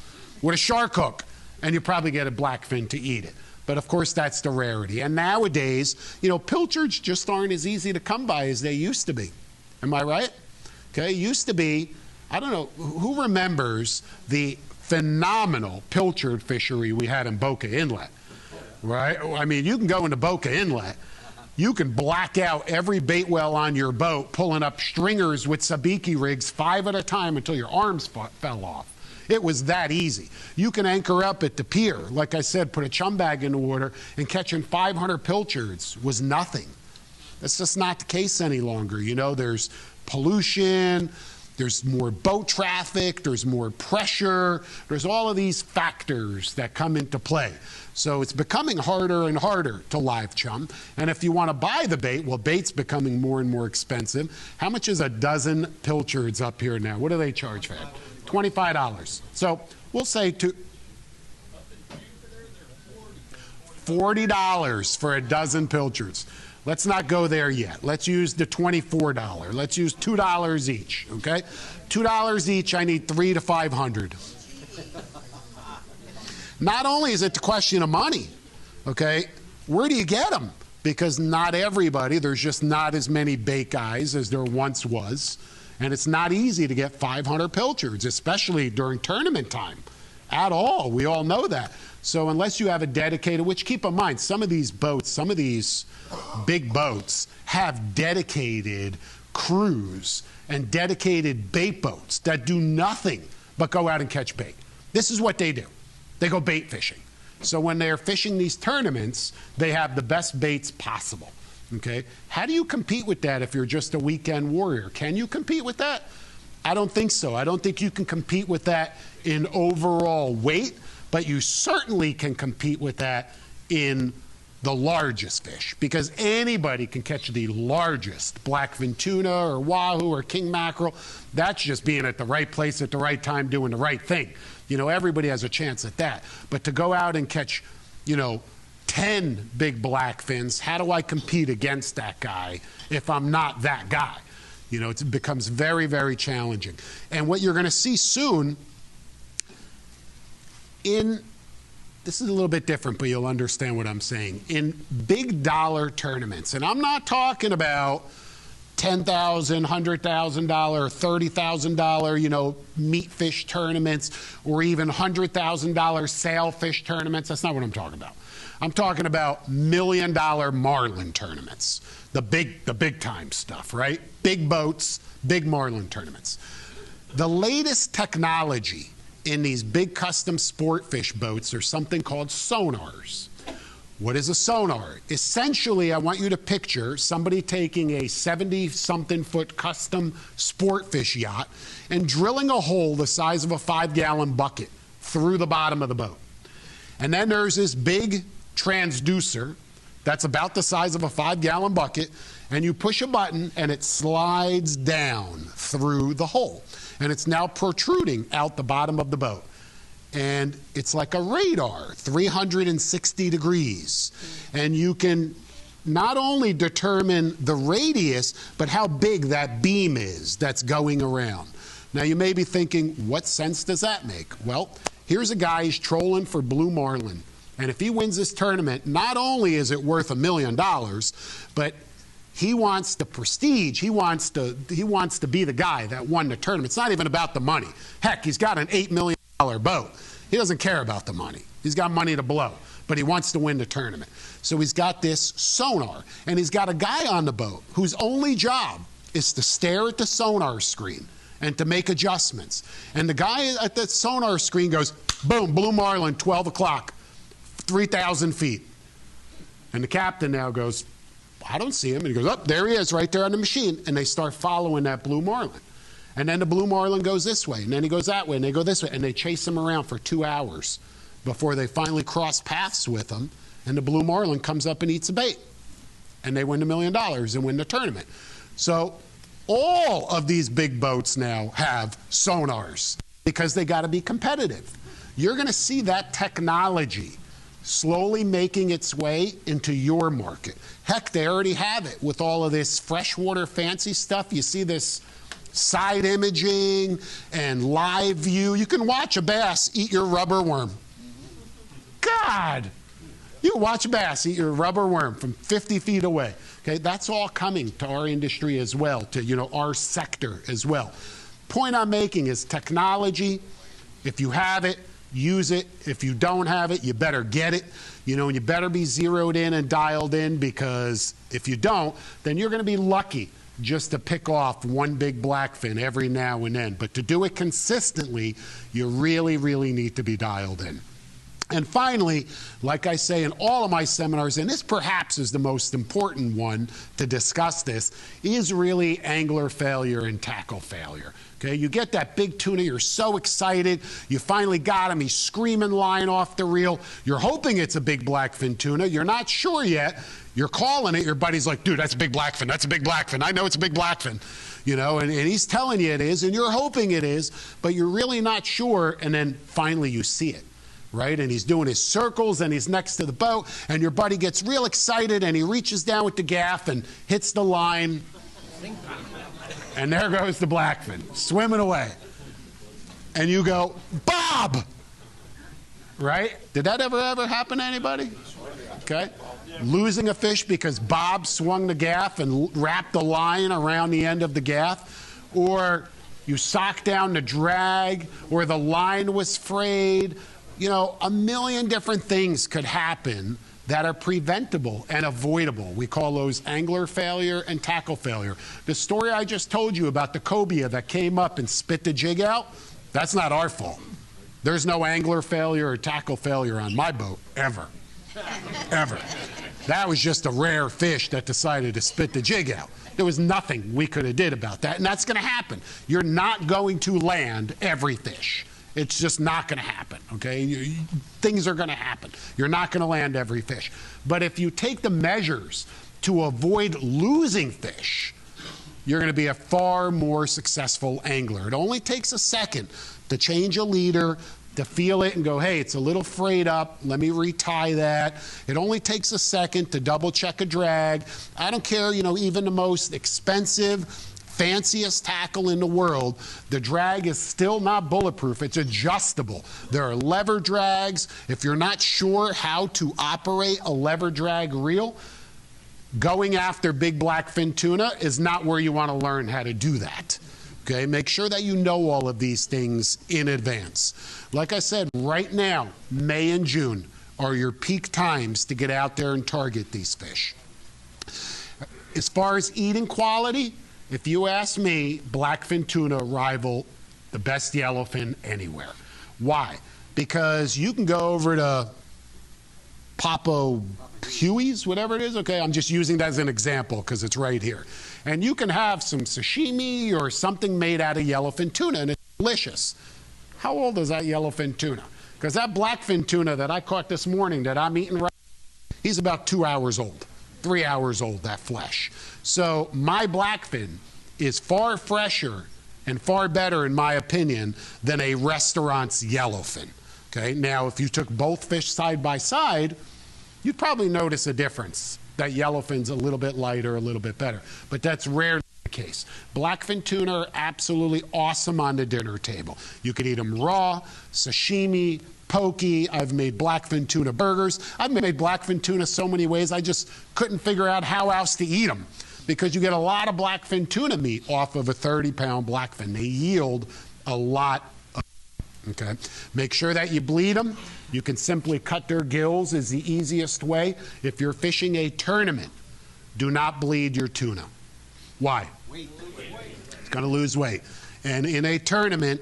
[SPEAKER 2] with a shark hook, and you probably get a blackfin to eat it. But of course, that's the rarity. And nowadays, pilchards just aren't as easy to come by as they used to be. Am I right? Okay, used to be, I don't know, who remembers the phenomenal pilchard fishery we had in Boca Inlet? Right? I mean, you can go into Boca Inlet. You can black out every bait well on your boat, pulling up stringers with sabiki rigs 5 at a time until your arms fell off. It was that easy. You can anchor up at the pier. Like I said, put a chum bag in the water, and catching 500 pilchards was nothing. That's just not the case any longer. You know, there's pollution, there's more boat traffic, there's more pressure, there's all of these factors that come into play. So it's becoming harder and harder to live chum. And if you want to buy the bait, well, bait's becoming more and more expensive. How much is a dozen pilchards up here now? What do they charge for that? $25. So we'll say $40 for a dozen pilchards. Let's not go there yet. Let's use the $24. Let's use $2 each, okay? $2 each, I need 300 to 500. Not only is it the question of money, okay, where do you get them? Because not everybody, there's just not as many bait guys as there once was, and it's not easy to get 500 pilchards, especially during tournament time, at all. We all know that. So unless you have a dedicated, which keep in mind, some of these boats, some of these big boats have dedicated crews and dedicated bait boats that do nothing but go out and catch bait. This is what they do. They go bait fishing. So when they're fishing these tournaments, they have the best baits possible, okay? How do you compete with that if you're just a weekend warrior? Can you compete with that? I don't think so. I don't think you can compete with that in overall weight, but you certainly can compete with that in the largest fish, because anybody can catch the largest blackfin tuna or wahoo or king mackerel. That's just being at the right place at the right time doing the right thing. You know, everybody has a chance at that. But to go out and catch, you know, 10 big blackfins, how do I compete against that guy if I'm not that guy? You know, it becomes very, very challenging. And what you're going to see soon this is a little bit different, but you'll understand what I'm saying. In big dollar tournaments, and I'm not talking about $10,000, $100,000, $30,000, you know, meat fish tournaments, or even $100,000 sailfish tournaments. That's not what I'm talking about. I'm talking about $1 million marlin tournaments, the big time stuff, right? Big boats, big marlin tournaments. The latest technology in these big custom sport fish boats are something called sonars. What is a sonar? Essentially, I want you to picture somebody taking a 70-something foot custom sport fish yacht and drilling a hole the size of a 5-gallon bucket through the bottom of the boat. And then there's this big transducer that's about the size of a 5-gallon bucket, and you push a button and it slides down through the hole. And it's now protruding out the bottom of the boat. And it's like a radar, 360 degrees. And you can not only determine the radius, but how big that beam is that's going around. Now you may be thinking, what sense does that make? Well, here's a guy, he's trolling for blue marlin. And if he wins this tournament, not only is it worth $1 million, but he wants the prestige. He wants to be the guy that won the tournament. It's not even about the money. Heck, he's got an $8 million boat. He doesn't care about the money. He's got money to blow, but he wants to win the tournament. So he's got this sonar, and he's got a guy on the boat whose only job is to stare at the sonar screen and to make adjustments. And the guy at the sonar screen goes, boom, blue marlin, 12 o'clock, 3,000 feet. And the captain now goes, I don't see him. And he goes, oh, there he is, right there on the machine. And they start following that blue marlin. And then the blue marlin goes this way, and then he goes that way, and they go this way, and they chase him around for 2 hours before they finally cross paths with him, and the blue marlin comes up and eats a bait. And they win $1 million and win the tournament. So all of these big boats now have sonars because they got to be competitive. You're going to see that technology slowly making its way into your market. Heck, they already have it with all of this freshwater fancy stuff. You see this side imaging and live view. You can watch a bass eat your rubber worm. God! You can watch a bass eat your rubber worm from 50 feet away. Okay, that's all coming to our industry as well, to, you know, our sector as well. Point I'm making is technology. If you have it, use it. If you don't have it, you better get it. You know, and you better be zeroed in and dialed in, because if you don't, then you're going to be lucky just to pick off one big blackfin every now and then. But to do it consistently, you really, really need to be dialed in. And finally, like I say in all of my seminars, and this perhaps is the most important one to discuss this, is really angler failure and tackle failure. Okay, you get that big tuna, you're so excited, you finally got him, he's screaming line off the reel, you're hoping it's a big blackfin tuna, you're not sure yet, you're calling it, your buddy's like, dude, that's a big blackfin, that's a big blackfin, I know it's a big blackfin. You know, and he's telling you it is, and you're hoping it is, but you're really not sure, and then finally you see it. Right? And he's doing his circles and he's next to the boat and your buddy gets real excited and he reaches down with the gaff and hits the line and there goes the blackfin swimming away. And you go, Bob! Right? Did that ever happen to anybody? Okay. Losing a fish because Bob swung the gaff and wrapped the line around the end of the gaff, or you socked down the drag, or the line was frayed. You know, a million different things could happen that are preventable and avoidable. We call those angler failure and tackle failure. The story I just told you about the cobia that came up and spit the jig out, that's not our fault. There's no angler failure or tackle failure on my boat, ever. Ever. That was just a rare fish that decided to spit the jig out. There was nothing we could have did about that, and that's going to happen. You're not going to land every fish. It's just not going to happen, okay? Things are going to happen. You're not going to land every fish. But if you take the measures to avoid losing fish, you're going to be a far more successful angler. It only takes a second to change a leader, to feel it and go, hey, it's a little frayed up, let me retie that. It only takes a second to double check a drag. I don't care, you know, even the most expensive, fanciest tackle in the world, the drag is still not bulletproof. It's adjustable. There are lever drags. If you're not sure how to operate a lever drag reel, going after big blackfin tuna is not where you want to learn how to do that. Okay, make sure that you know all of these things in advance. Like I said, right now, May and June are your peak times to get out there and target these fish. As far as eating quality, if you ask me, blackfin tuna rival the best yellowfin anywhere. Why? Because you can go over to Papo Huey's, whatever it is, okay? I'm just using that as an example because it's right here. And you can have some sashimi or something made out of yellowfin tuna, and it's delicious. How old is that yellowfin tuna? Because that blackfin tuna that I caught this morning that I'm eating right now, he's about 2 hours old. 3 hours old, that flesh. So my blackfin is far fresher and far better, in my opinion, than a restaurant's yellowfin. Okay, now if you took both fish side by side, you'd probably notice a difference. That yellowfin's a little bit lighter, a little bit better. But that's rarely the case. Blackfin tuna are absolutely awesome on the dinner table. You could eat them raw, sashimi, poke. I've made blackfin tuna burgers. I've made blackfin tuna so many ways I just couldn't figure out how else to eat them, because you get a lot of blackfin tuna meat off of a 30-pound blackfin. They yield a lot of, okay? Make sure that you bleed them. You can simply cut their gills is the easiest way. If you're fishing a tournament, do not bleed your tuna. Why? It's going to lose weight. And in a tournament,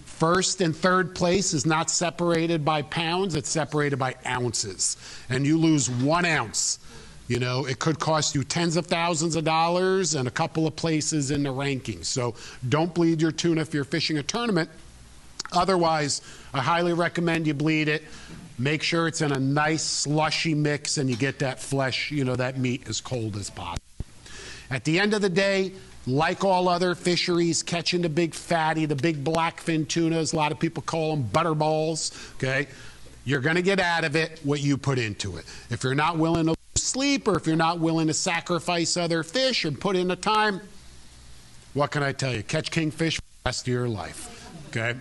[SPEAKER 2] first and third place is not separated by pounds, it's separated by ounces. And you lose 1 ounce. You know, it could cost you tens of thousands of dollars and a couple of places in the rankings. So don't bleed your tuna if you're fishing a tournament. Otherwise, I highly recommend you bleed it. Make sure it's in a nice slushy mix and you get that flesh, you know, that meat as cold as possible. At the end of the day, like all other fisheries, catching the big fatty, the big blackfin tunas, a lot of people call them butterballs, okay? You're going to get out of it what you put into it. If you're not willing to sleep, or if you're not willing to sacrifice other fish and put in the time, what can I tell you? Catch kingfish for the rest of your life, okay?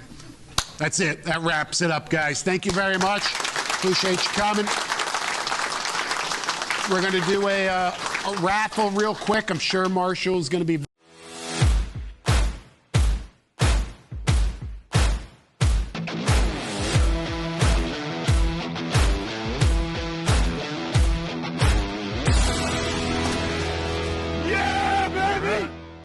[SPEAKER 2] That's it. That wraps it up, guys. Thank you very much. Appreciate you coming. We're going to do a raffle real quick. I'm sure Marshall's going to be